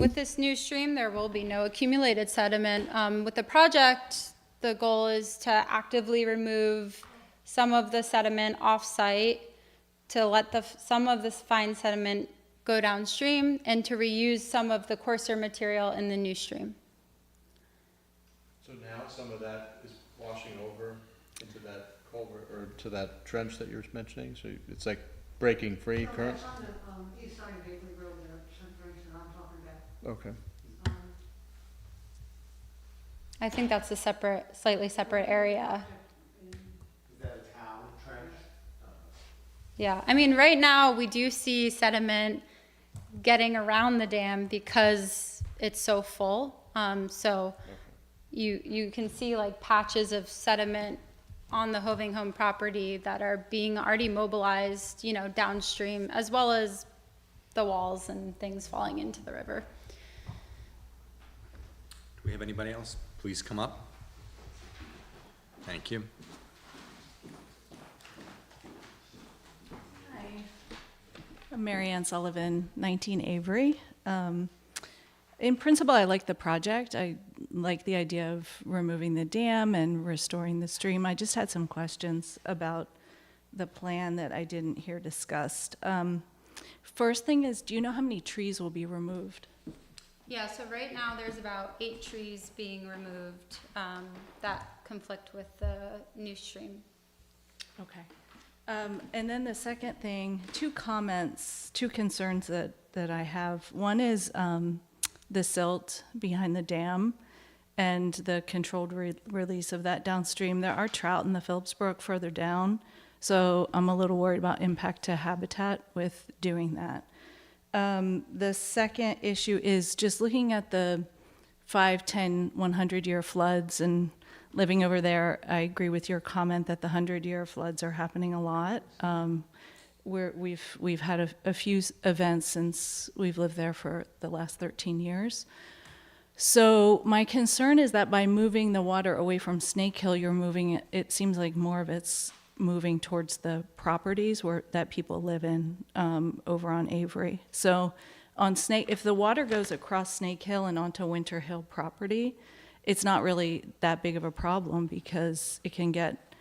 With this new stream, there will be no accumulated sediment. With the project, the goal is to actively remove some of the sediment off-site, to let some of this fine sediment go downstream, and to reuse some of the coarser material in the new stream. So now some of that is washing over into that culvert, or to that trench that you were mentioning, so it's like breaking free current? That's on the east side of Gateway Road, that I'm talking about. Okay. I think that's a separate, slightly separate area. Is that a town trench? Yeah, I mean, right now, we do see sediment getting around the dam because it's so full. So you can see like patches of sediment on the Hoving home property that are being already mobilized, you know, downstream, as well as the walls and things falling into the river. Do we have anybody else? Please come up. Thank you. Hi, I'm Mary Ann Sullivan, 19 Avery. In principle, I like the project. I like the idea of removing the dam and restoring the stream. I just had some questions about the plan that I didn't hear discussed. First thing is, do you know how many trees will be removed? Yeah, so right now, there's about 8 trees being removed that conflict with the new stream. Okay. And then the second thing, 2 comments, 2 concerns that I have. One is the silt behind the dam and the controlled release of that downstream. There are trout in the Phillips Brook further down, so I'm a little worried about impact to habitat with doing that. The second issue is just looking at the 5, 10, 100-year floods and living over there. I agree with your comment that the 100-year floods are happening a lot. We've had a few events since we've lived there for the last 13 years. So my concern is that by moving the water away from Snake Hill, you're moving it seems like more of it's moving towards the properties that people live in over on Avery. So on if the water goes across Snake Hill and onto Winter Hill property, it's not really that big of a problem because it can get,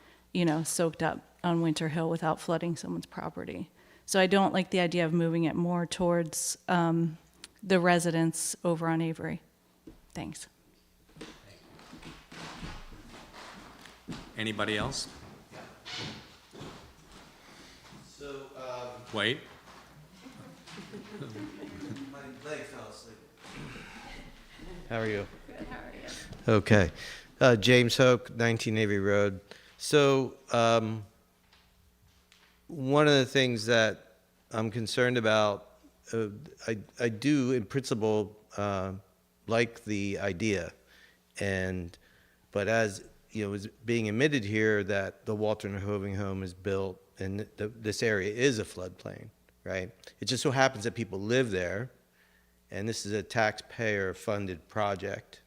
soaked up on Winter Hill without flooding someone's property. So I don't like the idea of moving it more towards the residents over on Avery. Thanks. Anybody else? So, Wait. my leg fell asleep. How are you? Good, how are you? Okay. James Hoke, 19 Navy Road. So, one of the things that I'm concerned about, I do in principle like the idea, but as is being admitted here that the Walter and Hoving home is built and this area is a floodplain, right? It just so happens that people live there, and this is a taxpayer-funded project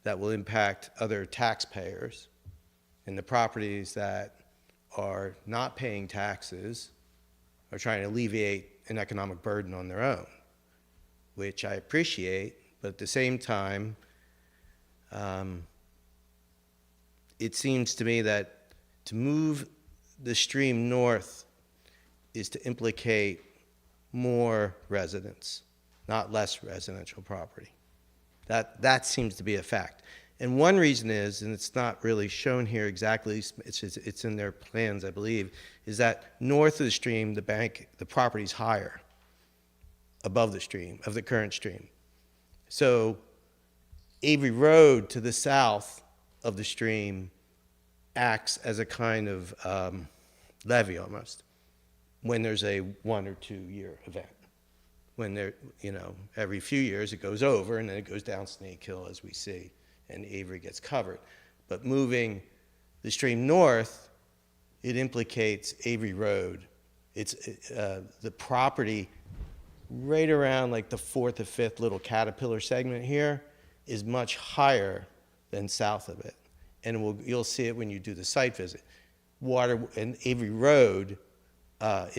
that will impact other taxpayers, and the properties that are not paying taxes are trying to alleviate an economic burden on their own, which I appreciate, but at the same time, it seems to me that to move the stream north is to implicate more residents, not less residential property. That seems to be a fact. And one reason is, and it's not really shown here exactly, it's in their plans, I believe, is that north of the stream, the property's higher above the stream, of the current stream. So Avery Road to the south of the stream acts as a kind of levee almost when there's a 1 or 2 year event. When there, every few years it goes over and then it goes down Snake Hill as we see, and Avery gets covered. But moving the stream north, it implicates Avery Road. It's the property right around like the 4th or 5th little caterpillar segment here is much higher than south of it. And you'll see it when you do the site visit. Water and Avery Road, that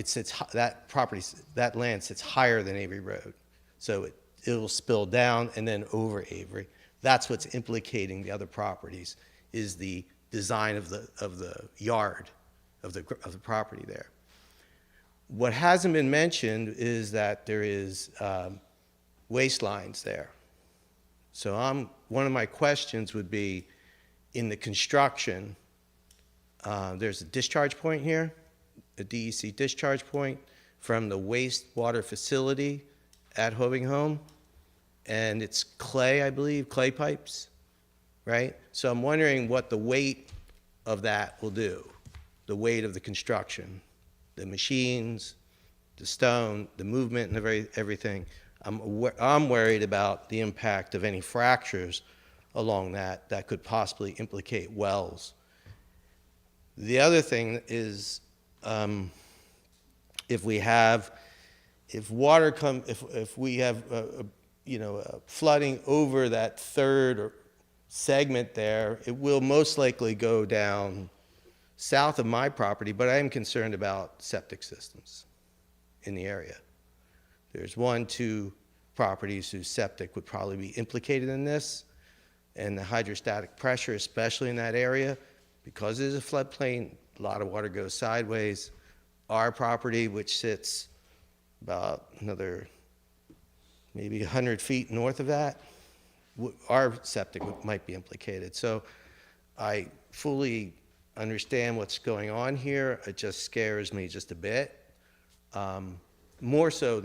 land sits higher than Avery Road. So it'll spill down and then over Avery. That's what's implicating the other properties, is the design of the yard, of the property there. What hasn't been mentioned is that there is waste lines there. So one of my questions would be, in the construction, there's a discharge point here, a DEC discharge point from the wastewater facility at Hoving Home, and it's clay, I believe, clay pipes, right? So I'm wondering what the weight of that will do, the weight of the construction, the machines, the stone, the movement, and everything. I'm worried about the impact of any fractures along that could possibly implicate wells. The other thing is, if we have flooding over that third segment there, it will most likely go down south of my property, but I am concerned about septic systems in the area. There's 2 properties whose septic would probably be implicated in this, and the hydrostatic pressure, especially in that area, because it is a floodplain, a lot of water goes sideways. Our property, which sits about another maybe 100 feet north of that, our septic might be implicated. So I fully understand what's going on here. It just scares me just a bit. More so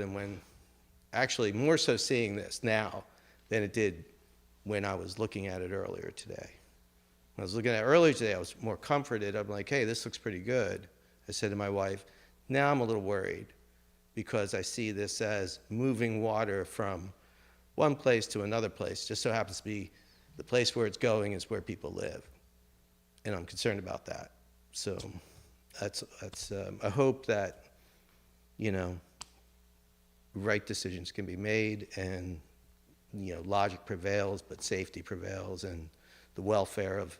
seeing this now than it did when I was looking at it earlier today. When I was looking at it earlier today, I was more comforted. I'm like, hey, this looks pretty good. I said to my wife, now I'm a little worried because I see this as moving water from one place to another place. Just so happens to be the place where it's going is where people live. And I'm concerned about that. So that's I hope that, right decisions can be made and, logic prevails, but safety prevails and the welfare of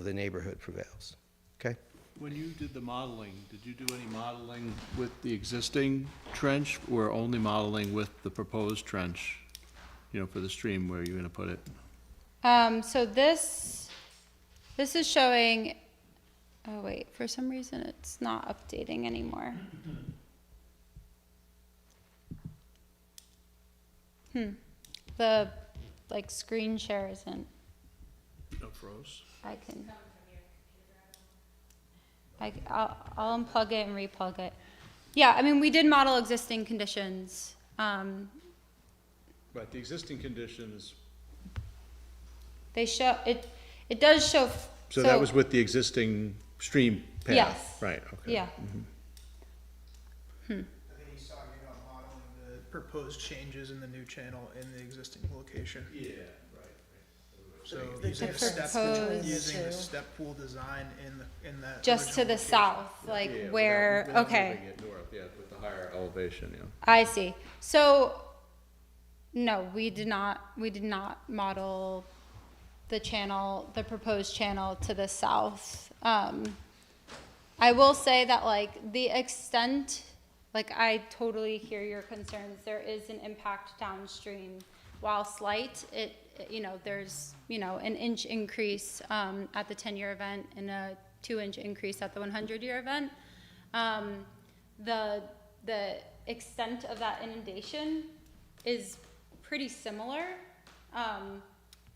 the neighborhood prevails. Okay? When you did the modeling, did you do any modeling with the existing trench or only modeling with the proposed trench, for the stream where you're going to put it? So this is showing, oh wait, for some reason it's not updating anymore. The screen share isn't. No froze. I'll unplug it and replug it. Yeah, I mean, we did model existing conditions. Right, the existing conditions, They show, it does show. so that was with the existing stream path? Yes. Right, okay. Yeah. I think he's talking about modeling the proposed changes in the new channel in the existing location. Yeah, right. So The using a proposed- step pool design in that. Just to the original south, where, without okay. moving it north, yeah, with the higher elevation, yeah. I see. So, no, we did not model the proposed channel to the south. I will say that the extent, I totally hear your concerns. There is an impact downstream. While slight, there's, an inch increase at the 10-year event and a 2-inch increase at the 100-year event. The extent of that inundation is pretty similar.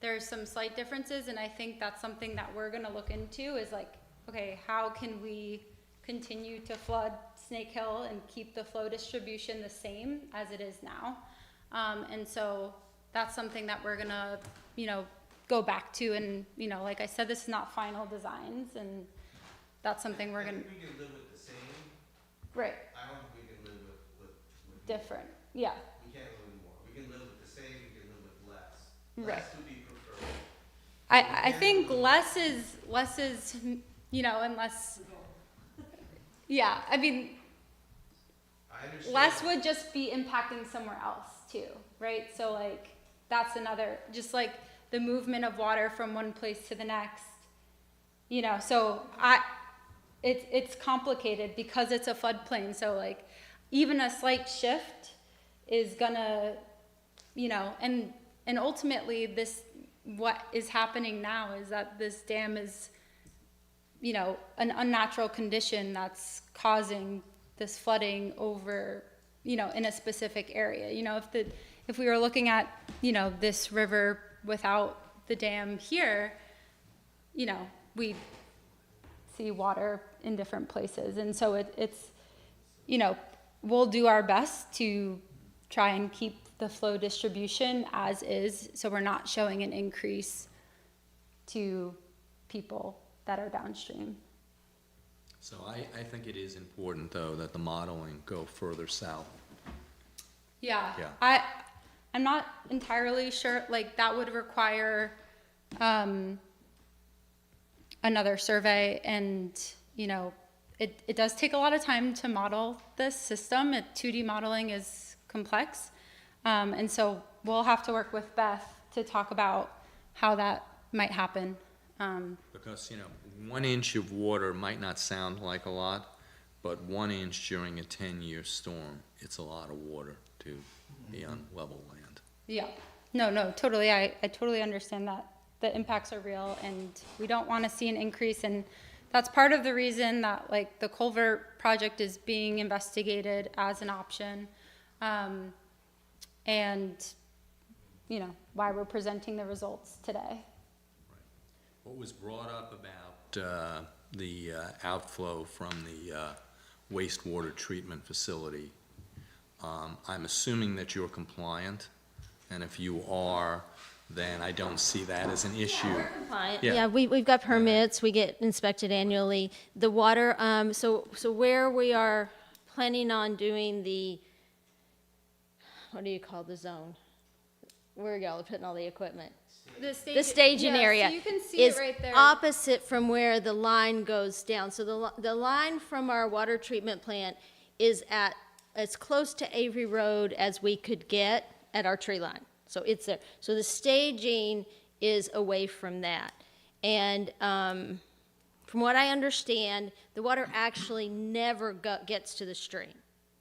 There's some slight differences, and I think that's something that we're gonna look into is okay, how can we continue to flood Snake Hill and keep the flow distribution the same as it is now? And so that's something that we're gonna, go back to, and, like I said, this is not final designs, and that's something we're gonna. We can live with the same. Right. I don't think we can live with Different, yeah. We can't live with more. We can live with the same, we can live with less. Right. Less would be preferred. I think less is, unless, yeah, I mean, I understand. less would just be impacting somewhere else too, right? So that's another, just the movement of water from one place to the next, so it's complicated because it's a floodplain. So even a slight shift is gonna you know, and ultimately what is happening now is that this dam is, you know, an unnatural condition that's causing this flooding over, you know, in a specific area. You know, if we were looking at, you know, this river without the dam here, you know, we'd see water in different places. And so it's, you know, we'll do our best to try and keep the flow distribution as is, so we're not showing an increase to people that are downstream. So I think it is important, though, that the modeling go further south. Yeah. Yeah. I'm not entirely sure, like, that would require another survey, and, you know, it does take a lot of time to model this system. 2D modeling is complex. And so we'll have to work with Beth to talk about how that might happen. Because, you know, 1 inch of water might not sound like a lot, but 1 inch during a 10-year storm, it's a lot of water to be on level land. Yeah, no, totally. I totally understand that the impacts are real, and we don't want to see an increase. And that's part of the reason that, like, the culvert project is being investigated as an option. And, you know, why we're presenting the results today. What was brought up about the outflow from the wastewater treatment facility, I'm assuming that you're compliant, and if you are, then I don't see that as an issue. We're compliant. Yeah. Yeah, we've got permits, we get inspected annually. The water, so where we are planning on doing the, what do you call the zone? Where y'all are putting all the equipment? The staging area So you can see is it right there. opposite from where the line goes down. So the line from our water treatment plant is at as close to Avery Road as we could get at our tree line. So it's there. So the staging is away from that. And from what I understand, the water actually never gets to the stream.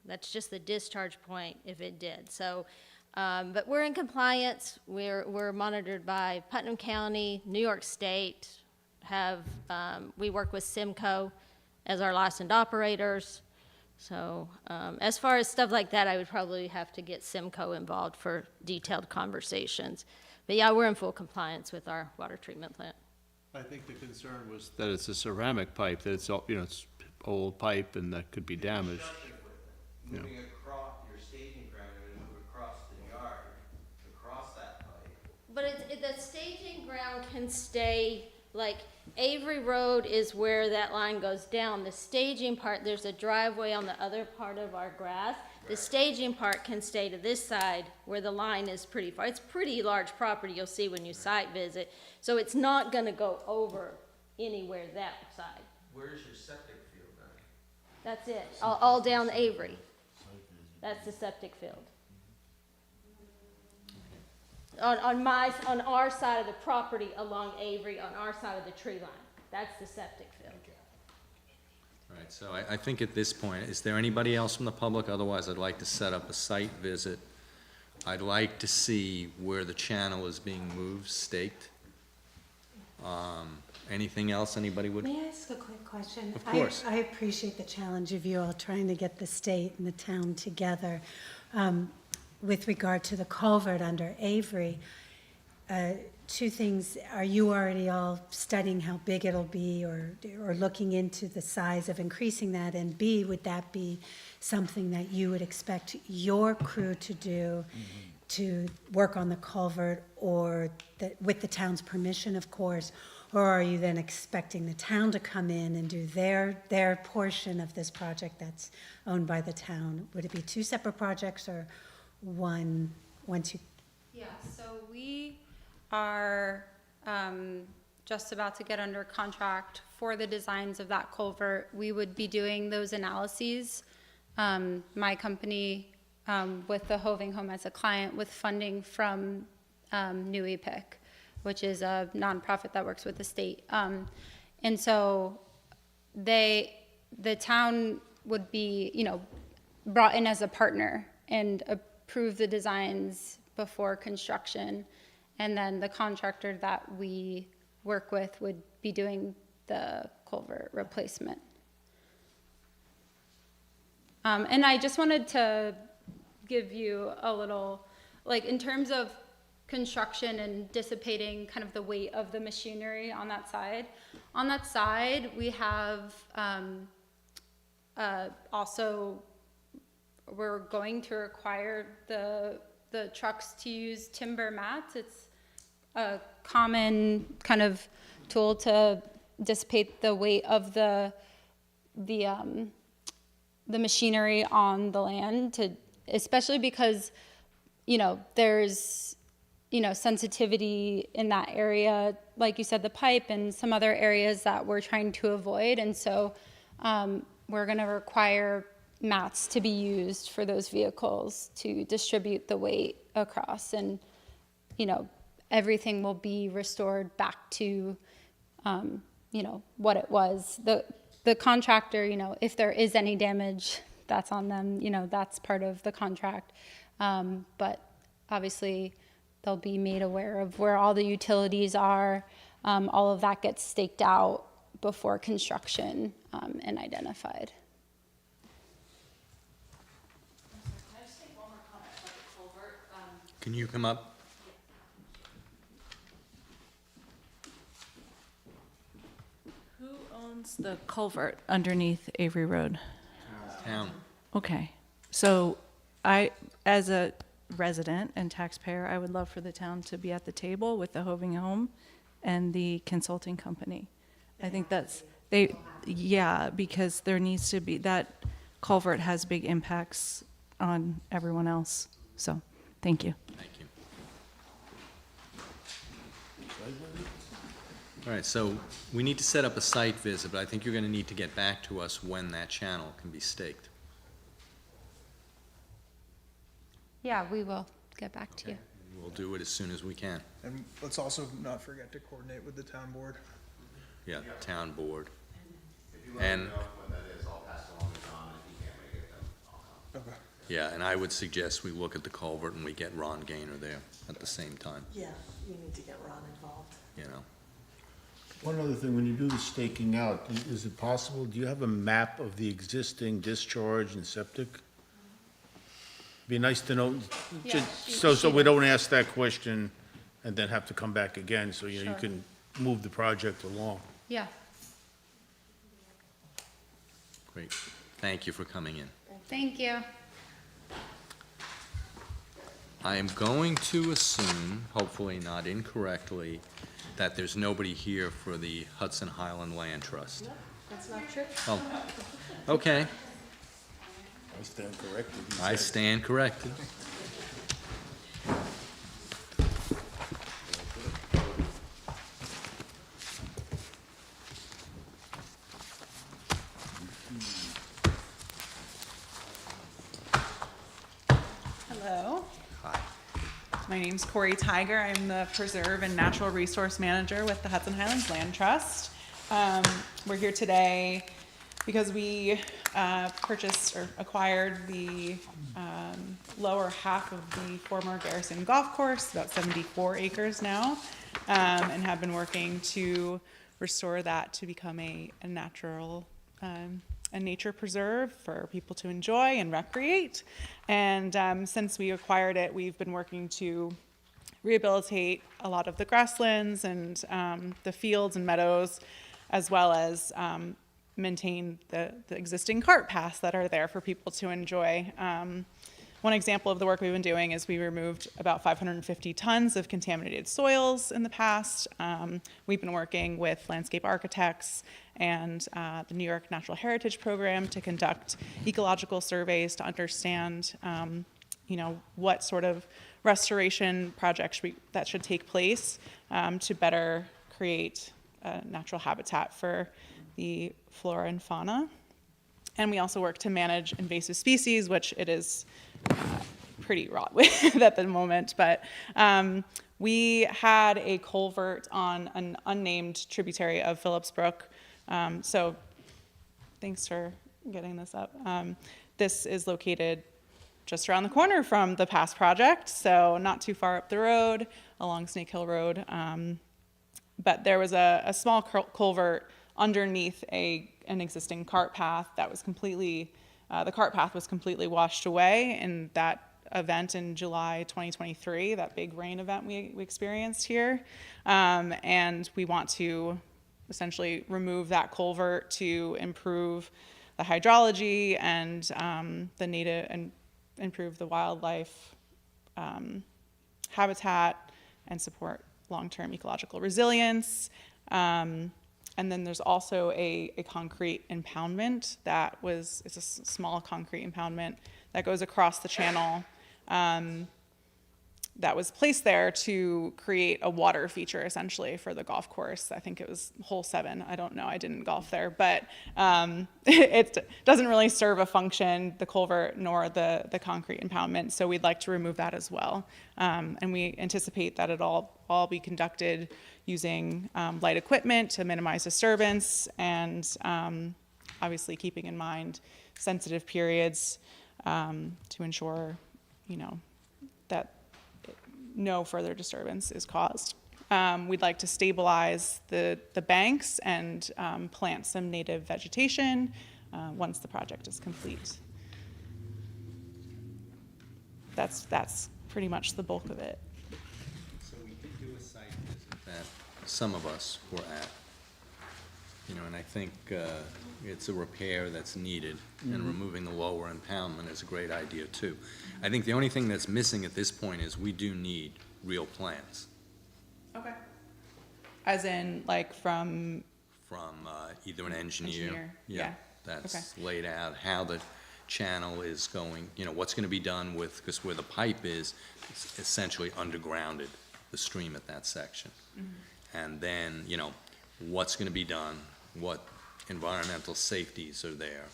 That's just the discharge point if it did. So, but we're in compliance. We're monitored by Putnam County, New York State. We work with Simcoe as our licensed operators. So as far as stuff like that, I would probably have to get Simcoe involved for detailed conversations. But yeah, we're in full compliance with our water treatment plant. I think the concern was that it's a ceramic pipe, that it's, you know, it's old pipe and that could be damaged. Yeah. Moving across your staging ground, you're gonna move across the yard, across that pipe. But the staging ground can stay, like, Avery Road is where that line goes down. The staging part, there's a driveway on the other part of our grass. The staging part can stay to this side where the line is pretty far. It's pretty large property, you'll see when you site visit. So it's not gonna go over anywhere that side. Where's your septic field then? That's it, all down Avery. That's the septic field. On our side of the property along Avery, on our side of the tree line. That's the septic field. All right, so I think at this point, is there anybody else from the public? Otherwise, I'd like to set up a site visit. I'd like to see where the channel is being moved, staked. Anything else anybody would? May I ask a quick question? Of course. I appreciate the challenge of you all trying to get the state and the town together. With regard to the culvert under Avery, two things. Are you already all studying how big it'll be or looking into the size of increasing that? And B, would that be something that you would expect your crew to do to work on the culvert or with the town's permission, of course? Or are you then expecting the town to come in and do their portion of this project that's owned by the town? Would it be two separate projects or one once you? Yeah, so we are just about to get under contract for the designs of that culvert. We would be doing those analyses. My company with the Hoving Home as a client with funding from New EPIC, which is a nonprofit that works with the state. And so the town would be, brought in as a partner and approve the designs before construction. And then the contractor that we work with would be doing the culvert replacement. And I just wanted to give you a little, like, in terms of construction and dissipating kind of the weight of the machinery on that side. On that side, we have also, we're going to require the trucks to use timber mats. It's a common kind of tool to dissipate the weight of the machinery on the land, especially because, you know, there's, you know, sensitivity in that area, like you said, the pipe and some other areas that we're trying to avoid. And so we're going to require mats to be used for those vehicles to distribute the weight across, and, you know, everything will be restored back to, you know, what it was. The contractor, you know, if there is any damage, that's on them, you know, that's part of the contract. But obviously they'll be made aware of where all the utilities are. All of that gets staked out before construction and identified. Can I just make one more comment about the culvert? Can you come up? Who owns the culvert underneath Avery Road? Town. Okay, so I, as a resident and taxpayer, I would love for the town to be at the table with the Hoving home and the consulting company. I think that's, yeah, because there needs to be, that culvert has big impacts on everyone else. So, thank you. Thank you. All right, so we need to set up a site visit, but I think you're going to need to get back to us when that channel can be staked. Yeah, we will get back to you. We'll do it as soon as we can. And let's also not forget to coordinate with the town board. Yeah, town board. If you let me And, know when that is, I'll pass it along to John, and if he can't make it, then I'll come. Okay. yeah, and I would suggest we look at the culvert and we get Ron Gaynor there at the same time, Yeah, you need to get Ron involved. you know? One other thing, when you do the staking out, is it possible, do you have a map of the existing discharge and septic? Be nice to know, Yeah, so we don't ask that question and then have to come back again, so you know, you Sure. can move the project along. Yeah, Great. Thank you for coming in. thank you. I am going to assume, hopefully not incorrectly, that there's nobody here for the Hudson Highland Land Trust. That's not true. Oh, okay. I stand corrected. he I says. stand corrected. Hello. Hi. My name's Corey Tiger. I'm the Preserve and Natural Resource Manager with the Hudson Highlands Land Trust. We're here today because we purchased or acquired the lower half of the former Garrison golf course, about 74 acres now, and have been working to restore that to become a natural a nature preserve for people to enjoy and recreate. And since we acquired it, we've been working to rehabilitate a lot of the grasslands and the fields and meadows, as well as maintain the existing cart paths that are there for people to enjoy. One example of the work we've been doing is we removed about 550 tons of contaminated soils in the past. We've been working with landscape architects and the New York Natural Heritage Program to conduct ecological surveys to understand, what sort of restoration projects that should take place to better create a natural habitat for the flora and fauna. And we also work to manage invasive species, which it is pretty wrought with at the moment. But we had a culvert on an unnamed tributary of Phillips Brook. So thanks for getting this up. This is located just around the corner from the past project, so not too far up the road along Snake Hill Road. But there was a small culvert underneath an existing cart path that was completely, the cart path was completely washed away in that event in July 2023, that big rain event we experienced here. And we want to essentially remove that culvert to improve the hydrology and the native and improve the wildlife habitat and support long-term ecological resilience. And then there's also a concrete impoundment it's a small concrete impoundment that goes across the channel that was placed there to create a water feature essentially for the golf course. I think it was hole 7. I don't know. I didn't golf there, but it doesn't really serve a function, the culvert nor the concrete impoundment. So we'd like to remove that as well. And we anticipate that it'll all be conducted using light equipment to minimize disturbance and obviously keeping in mind sensitive periods to ensure, that no further disturbance is caused. We'd like to stabilize the banks and plant some native vegetation once the project is complete. That's pretty much the bulk of it. So we did do a site visit that some of us were at, and I think it's a repair that's needed, and removing the lower impoundment is a great idea too. I think the only thing that's missing at this point is we do need real plans Okay. As in, like, from either an engineer. Yeah. That's laid out how the channel is going, what's going to be done with, because where the pipe is, it's essentially undergrounded, the stream at that section. And then, what's going to be done, what environmental safeties are there,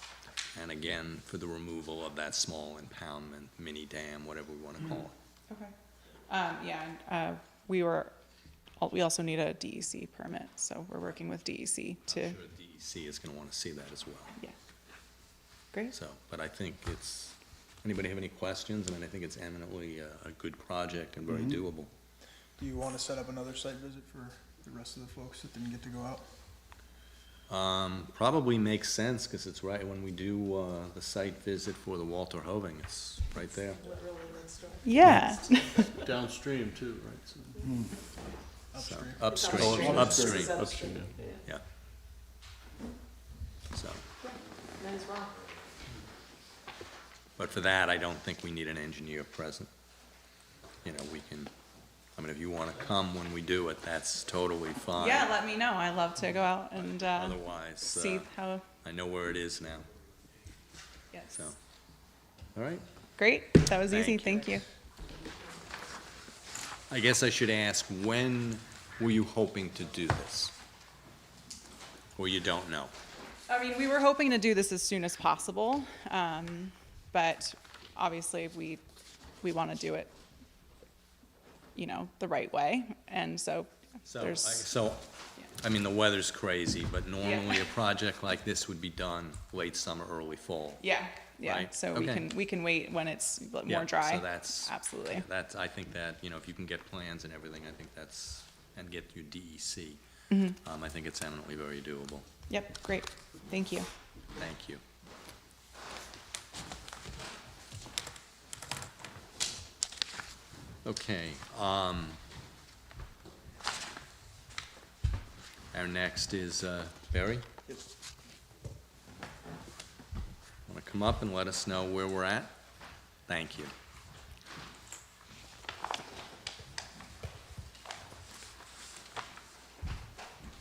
and again, for the removal of that small impoundment, mini dam, whatever we want to call it. Okay. We also need a DEC permit, so we're working with DEC to. I'm sure DEC is going to want to see that as well. Yeah. Great. So, but I think anybody have any questions? I mean, I think it's eminently a good project and very doable. Do you want to set up another site visit for the rest of the folks that didn't get to go out? Probably makes sense, because it's right when we do the site visit for the Walter Hoving, it's right there. Literally next door. Yeah. Downstream too, right? So, Upstream. upstream, yeah. So, Might as well. but for that, I don't think we need an engineer present. We can, if you want to come when we do it, that's totally fine. Yeah, let me know. I love to go out and Otherwise, see how. I know where it is now, Yes. so. All right. Great. That was easy. Thank you. Thank you. I guess I should ask, when were you hoping to do this? Or you don't know? I mean, we were hoping to do this as soon as possible, but obviously we want to do it, the right way, and so there's. The weather's crazy, but normally a project like this would be done late summer, early fall. Yeah, Right? so Okay. we can wait when it's more Yeah, dry. So that's. Absolutely. I think that, if you can get plans and everything, I think and get your DEC, I think it's eminently very doable. Yep, great. Thank you. Thank you. Okay, our next is Barry. Want to come up and let us know where we're at? Thank you.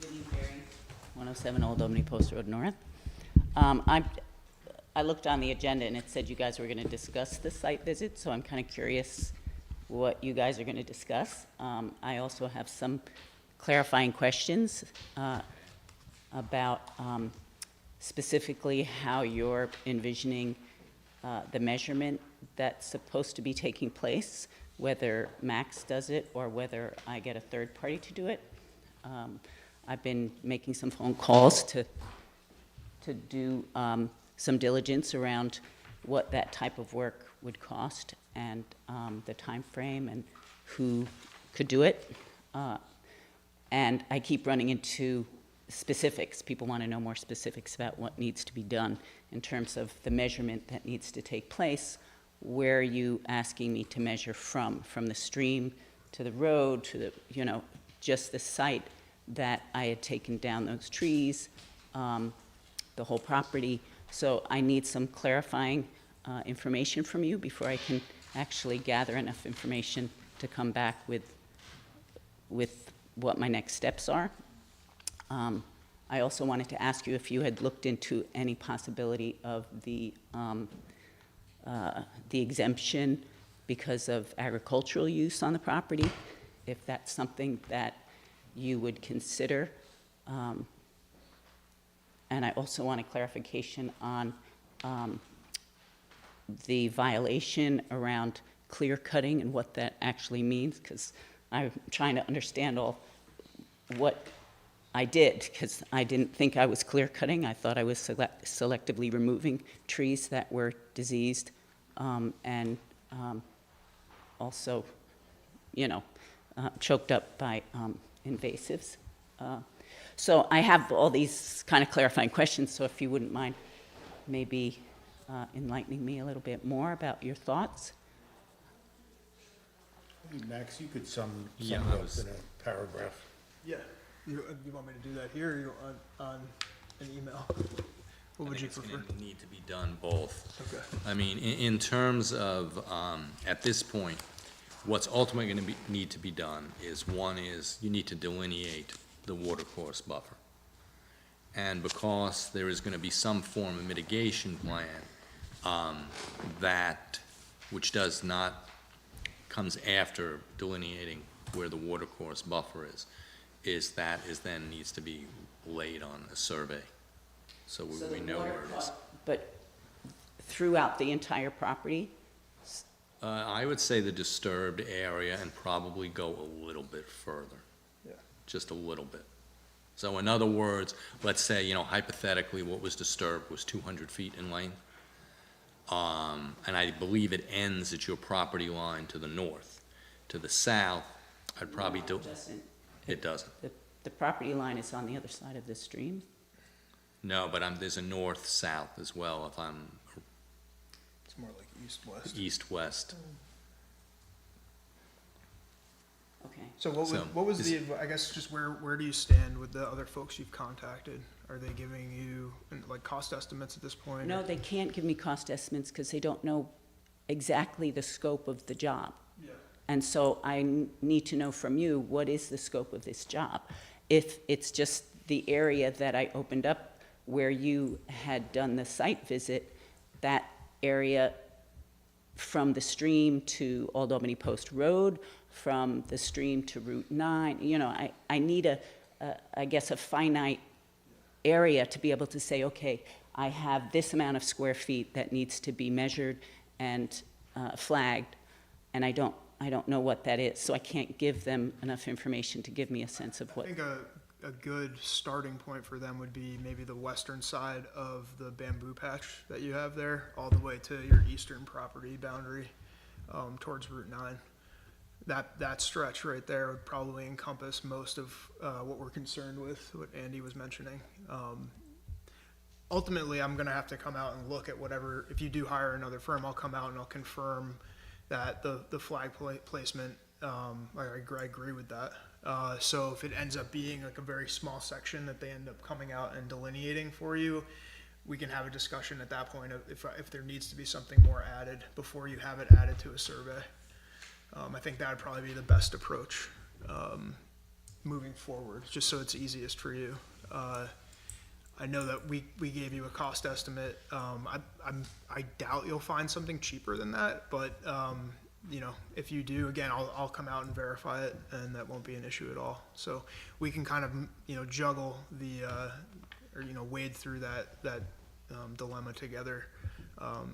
Vivian, 107 Old Albany Post Road North. I looked on the agenda and it said you guys were going to discuss the site visit, so I'm kind of curious what you guys are going to discuss. I also have some clarifying questions about specifically how you're envisioning the measurement that's supposed to be taking place, whether Max does it or whether I get a third party to do it. I've been making some phone calls to do some diligence around what that type of work would cost and the time frame and who could do it. And I keep running into specifics. People want to know more specifics about what needs to be done in terms of the measurement that needs to take place. Where are you asking me to measure from? From the stream to the road to the, you know, just the site that I had taken down those trees, the whole property. So I need some clarifying information from you before I can actually gather enough information to come back with what my next steps are. I also wanted to ask you if you had looked into any possibility of the exemption because of agricultural use on the property, if that's something that you would consider. And I also want a clarification on the violation around clear cutting and what that actually means, because I'm trying to understand all what I did, because I didn't think I was clear cutting. I thought I was selectively removing trees that were diseased and also, you know, choked up by invasives. So I have all these kind of clarifying questions, so if you wouldn't mind maybe enlightening me a little bit more about your thoughts. Max, you could sum Yeah, it I up was- in a paragraph. Yeah, you want me to do that here or you on an email? What would you prefer? It's gonna need to be done both. Okay. I mean, in terms of, at this point, what's ultimately gonna need to be done is, one is, you need to delineate the watercourse buffer. And because there is gonna be some form of mitigation plan, which does not, comes after delineating where the watercourse buffer is then needs to be laid on a survey. So we know where it is. But throughout the entire property? I would say the disturbed area and probably go a little bit further. Yeah. Just a little bit. So in other words, let's say, you know, hypothetically, what was disturbed was 200 feet in length. And I believe it ends at your property line to the north. To the south, I'd probably do. No, it doesn't. It doesn't. The property line is on the other side of the stream? No, but there's a north-south as well, if I'm It's more like east-west. east-west. Okay. So So, what was is- I guess just where do you stand with the other folks you've contacted? Are they giving you like cost estimates at this point? No, they can't give me cost estimates because they don't know exactly the scope of the job. Yeah. And so I need to know from you, what is the scope of this job? If it's just the area that I opened up where you had done the site visit, that area from the stream to Old Albany Post Road, from the stream to Route 9, you know, I need I guess a finite area to be able to say, okay, I have this amount of square feet that needs to be measured and flagged, and I don't know what that is, so I can't give them enough information to give me a sense of what. I think a good starting point for them would be maybe the western side of the bamboo patch that you have there, all the way to your eastern property boundary towards Route 9. That stretch right there would probably encompass most of what we're concerned with, what Andy was mentioning. Ultimately, I'm gonna have to come out and look at whatever, if you do hire another firm, I'll come out and I'll confirm that the flag placement, I agree with that. So if it ends up being like a very small section that they end up coming out and delineating for you, we can have a discussion at that point of if there needs to be something more added before you have it added to a survey. I think that would probably be the best approach moving forward, just so it's easiest for you. I know that we gave you a cost estimate. I doubt you'll find something cheaper than that, but you know, if you do, again, I'll come out and verify it, and that won't be an issue at all. So we can kind of, you know, juggle or you know, wade through that dilemma together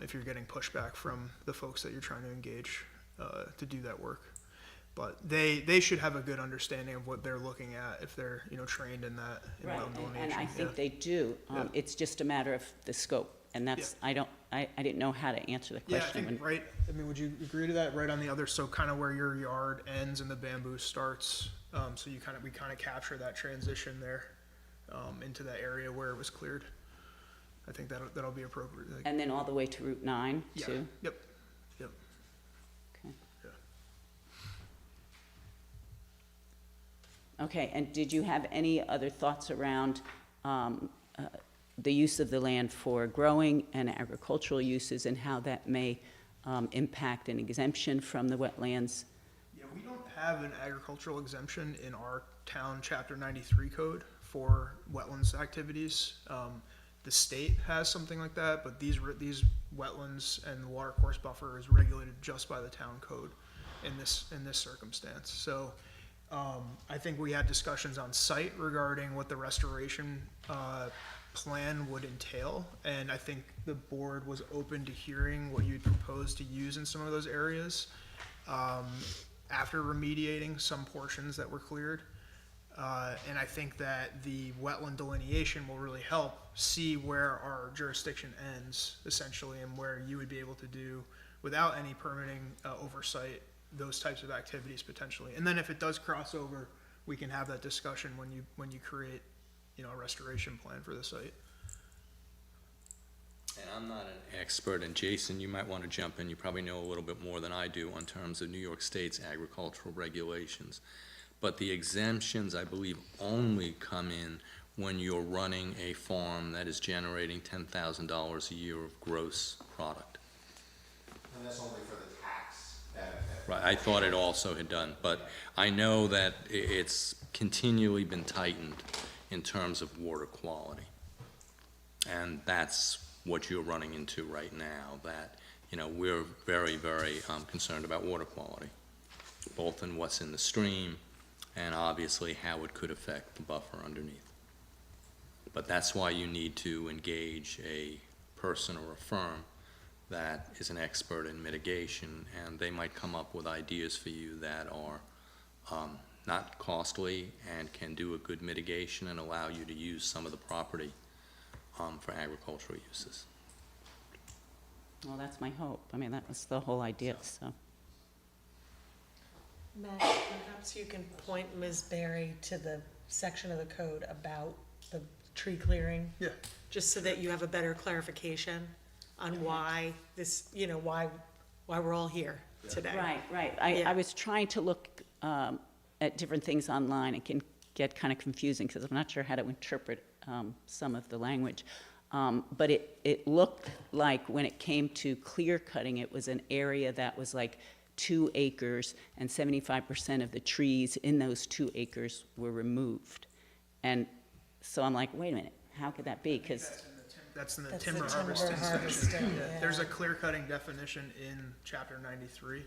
if you're getting pushback from the folks that you're trying to engage to do that work. But they should have a good understanding of what they're looking at if they're, you know, trained in that. Right, and I think they do. Yeah. It's just a matter of the scope. And that's, I didn't know how to answer the Yeah, I question. think, right, I mean, would you agree to that, right on the other, so kind of where your yard ends and the bamboo starts, so we kind of capture that transition there, into that area where it was cleared. I think that'll be appropriate. Like, And then all the way to Route 9, yeah, too? yep, Okay. yeah. Okay, and did you have any other thoughts around the use of the land for growing and agricultural uses and how that may impact an exemption from the wetlands? Yeah, we don't have an agricultural exemption in our town chapter 93 code for wetlands activities. The state has something like that, but these wetlands and the watercourse buffer is regulated just by the town code in this circumstance. So I think we had discussions on site regarding what the restoration plan would entail, and I think the board was open to hearing what you'd propose to use in some of those areas after remediating some portions that were cleared. And I think that the wetland delineation will really help see where our jurisdiction ends, essentially, and where you would be able to do, without any permitting oversight, those types of activities potentially. And then if it does cross over, we can have that discussion when you create, a restoration plan for the site. And I'm not an expert, and Jason, you might want to jump in. You probably know a little bit more than I do in terms of New York State's agricultural regulations. But the exemptions, I believe, only come in when you're running a farm that is generating $10,000 a year of gross product. And that's only for the tax benefit. Right, I thought it also had done, but I know that it's continually been tightened in terms of water quality. And that's what you're running into right now, that, we're very, very concerned about water quality, both in what's in the stream and obviously how it could affect the buffer underneath. But that's why you need to engage a person or a firm that is an expert in mitigation, and they might come up with ideas for you that are not costly and can do a good mitigation and allow you to use some of the property for agricultural uses. Well, that's my hope. I mean, that was the whole idea, so. Matt, perhaps you can point Ms. Berry to the section of the code about the tree clearing? Yeah. Just so that you have a better clarification on why this, why we're all here today. Right. Yeah. I was trying to look at different things online. It can get kind of confusing because I'm not sure how to interpret some of the language. But it looked like when it came to clear cutting, it was an area that was like 2 acres, and 75% of the trees in those 2 acres were removed. And so I'm like, wait a minute, how could that be? Because That's in the That's timber the timber harvesting section. harvesting, Yeah. yeah. There's a clear cutting definition in chapter 93.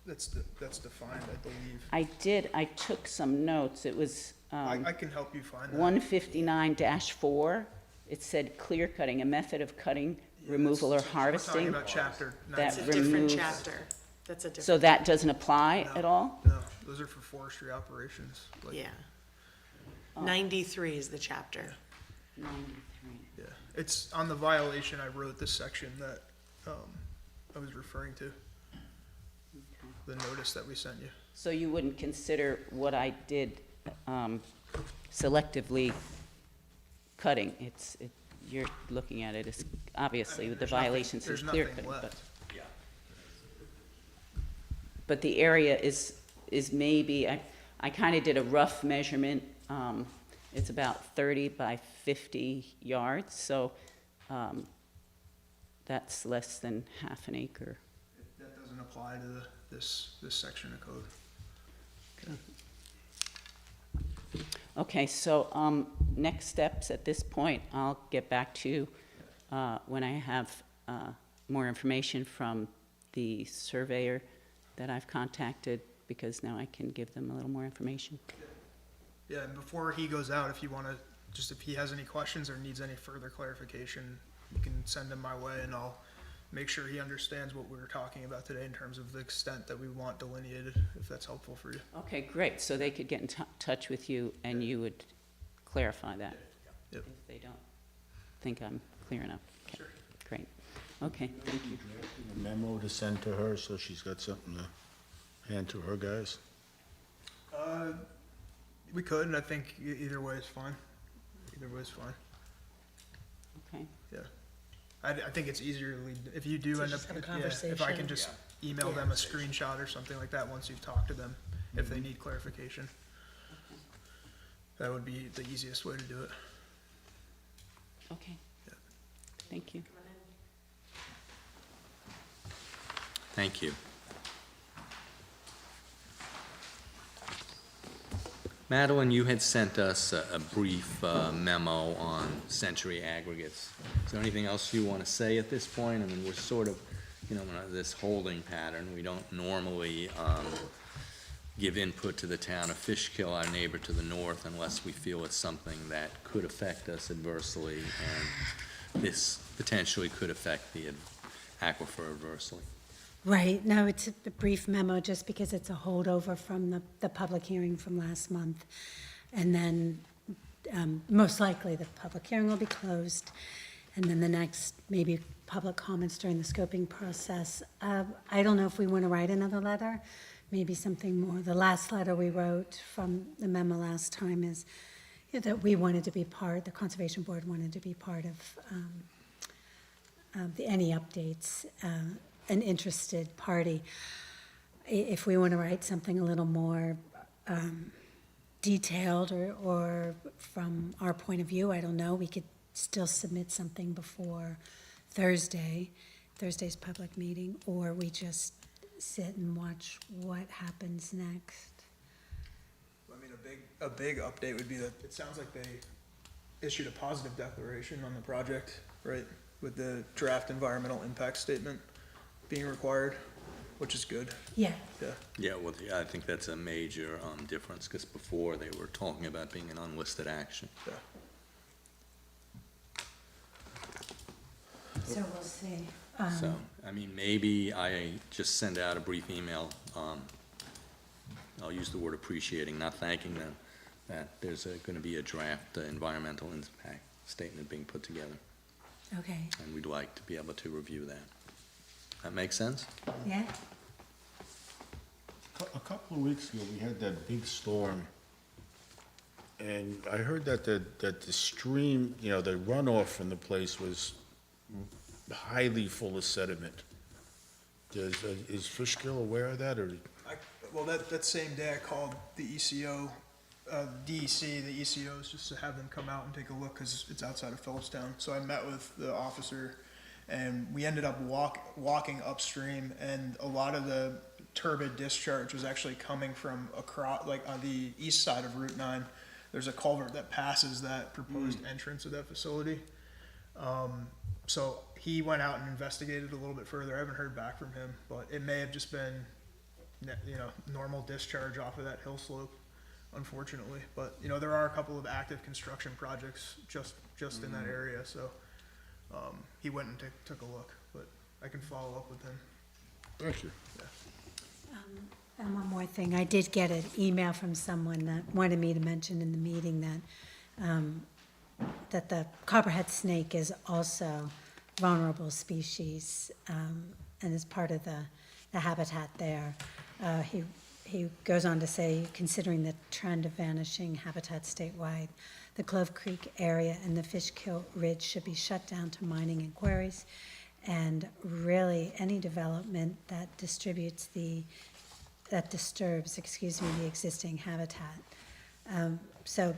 That's defined, I believe. I took some notes. It was I can help you find that. 159-4. It said clear cutting, a method of cutting, removal or We're talking harvesting. about chapter that 93. It's a different removes- chapter. That's a different. So that doesn't apply No. at all? No, those are for forestry operations. Like, Yeah. 93 is the chapter. 93. Yeah, it's on the violation. I wrote this section that I was referring to. The notice that we sent you. So you wouldn't consider what I did selectively cutting? You're looking at it as, obviously, with the there's nothing- violations there's is clear nothing cutting, but. left. Yeah. But the area is maybe, I kind of did a rough measurement. It's about 30 by 50 yards, so that's less than half an acre. That doesn't apply to this section of code. Okay, so next steps at this point, I'll get back to you when I have more information from the surveyor that I've contacted, because now I can give them a little more information. Yeah, and before he goes out, if you want to, if he has any questions or needs any further clarification, you can send him my way, and I'll make sure he understands what we were talking about today in terms of the extent that we want delineated, if that's helpful for you. Okay, great, so they could get in touch with you and you would clarify that? Yep. If they don't think I'm clear enough? Okay, great. Okay, thank you. A memo to send to her, so she's got something to hand to her guys? We could, and I think either way is fine. Either way is fine, Okay. yeah. I think it's easier to lead, if you do To end up, just have a if I conversation. can just email them a screenshot or something like that once you've talked to them, if they need clarification. That would be the easiest way to do it. Okay. Thank you. Thank you. Madeline, you had sent us a brief memo on Century Aggregates. Is there anything else you want to say at this point? I mean, we're sort of, in this holding pattern. We don't normally give input to the town of Fishkill, our neighbor to the north, unless we feel it's something that could affect us adversely, and this potentially could affect the aquifer adversely. Right, no, it's a brief memo just because it's a holdover from the public hearing from last month. And then, most likely, the public hearing will be closed. And then the next, maybe public comments during the scoping process. I don't know if we want to write another letter, maybe something more. The last letter we wrote from the memo last time is that we wanted to be the Conservation Board wanted to be part of any updates, an interested party. If we want to write something a little more detailed or from our point of view, I don't know, we could still submit something before Thursday's public meeting, or we just sit and watch what happens next. I mean, a big update would be that it sounds like they issued a positive declaration on the project, right? With the draft environmental impact statement being required, which is good. Yeah. Yeah. Yeah, well, I think that's a major difference, because before they were talking about being an unlisted action. Yeah. So we'll see. So, I mean, maybe I just send out a brief email, I'll use the word appreciating, not thanking them, that there's gonna be a draft environmental impact statement being put together, Okay, and we'd like to be able to review that. That make sense? yeah? A couple of weeks ago, we had that big storm, and I heard that the stream, the runoff from the place was highly full of sediment. Is Fishkill aware of that, or? Well, that same day I called the ECO, DEC, the ECOs, just to have them come out and take a look, because it's outside of Philipstown. So I met with the officer, and we ended up walking upstream, and a lot of the turbid discharge was actually coming from across, like on the east side of Route 9. There's a culvert that passes that proposed entrance of that facility. So he went out and investigated a little bit further. I haven't heard back from him, but it may have just been, normal discharge off of that hill slope, unfortunately. But, there are a couple of active construction projects just in that area, so he went and took a look, but I can follow up with him. Thank you. Yeah. And one more thing, I did get an email from someone that wanted me to mention in the meeting that the copperhead snake is also vulnerable species, and is part of the habitat there. He goes on to say, considering the trend of vanishing habitat statewide, the Clove Creek area and the Fishkill Ridge should be shut down to mining and quarries, and really any development that disturbs the existing habitat. So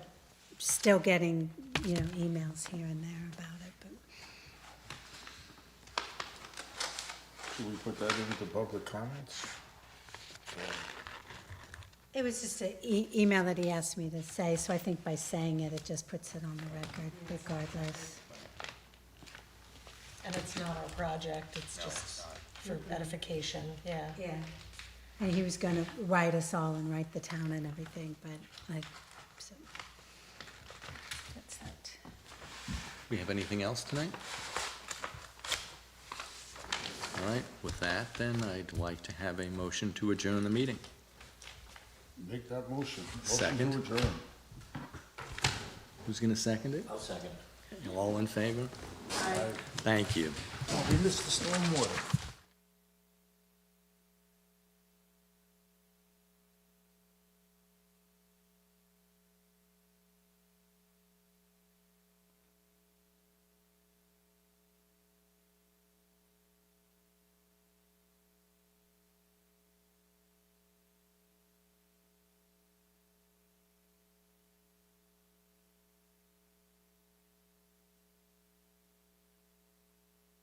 still getting, emails here and there about it, but. Should we put that into public comments? It was just an email that he asked me to say, so I think by saying it, it just puts it on the record regardless. And it's not our project, it's just for edification, yeah. Yeah. And he was gonna write us all and write the town and everything, but so, that's that. We have anything else tonight? All right, with that, then, I'd like to have a motion to adjourn the meeting. Make that motion. Second. Motion to adjourn. Who's gonna second it? I'll second. All in favor? Thank you. We missed the stormwater.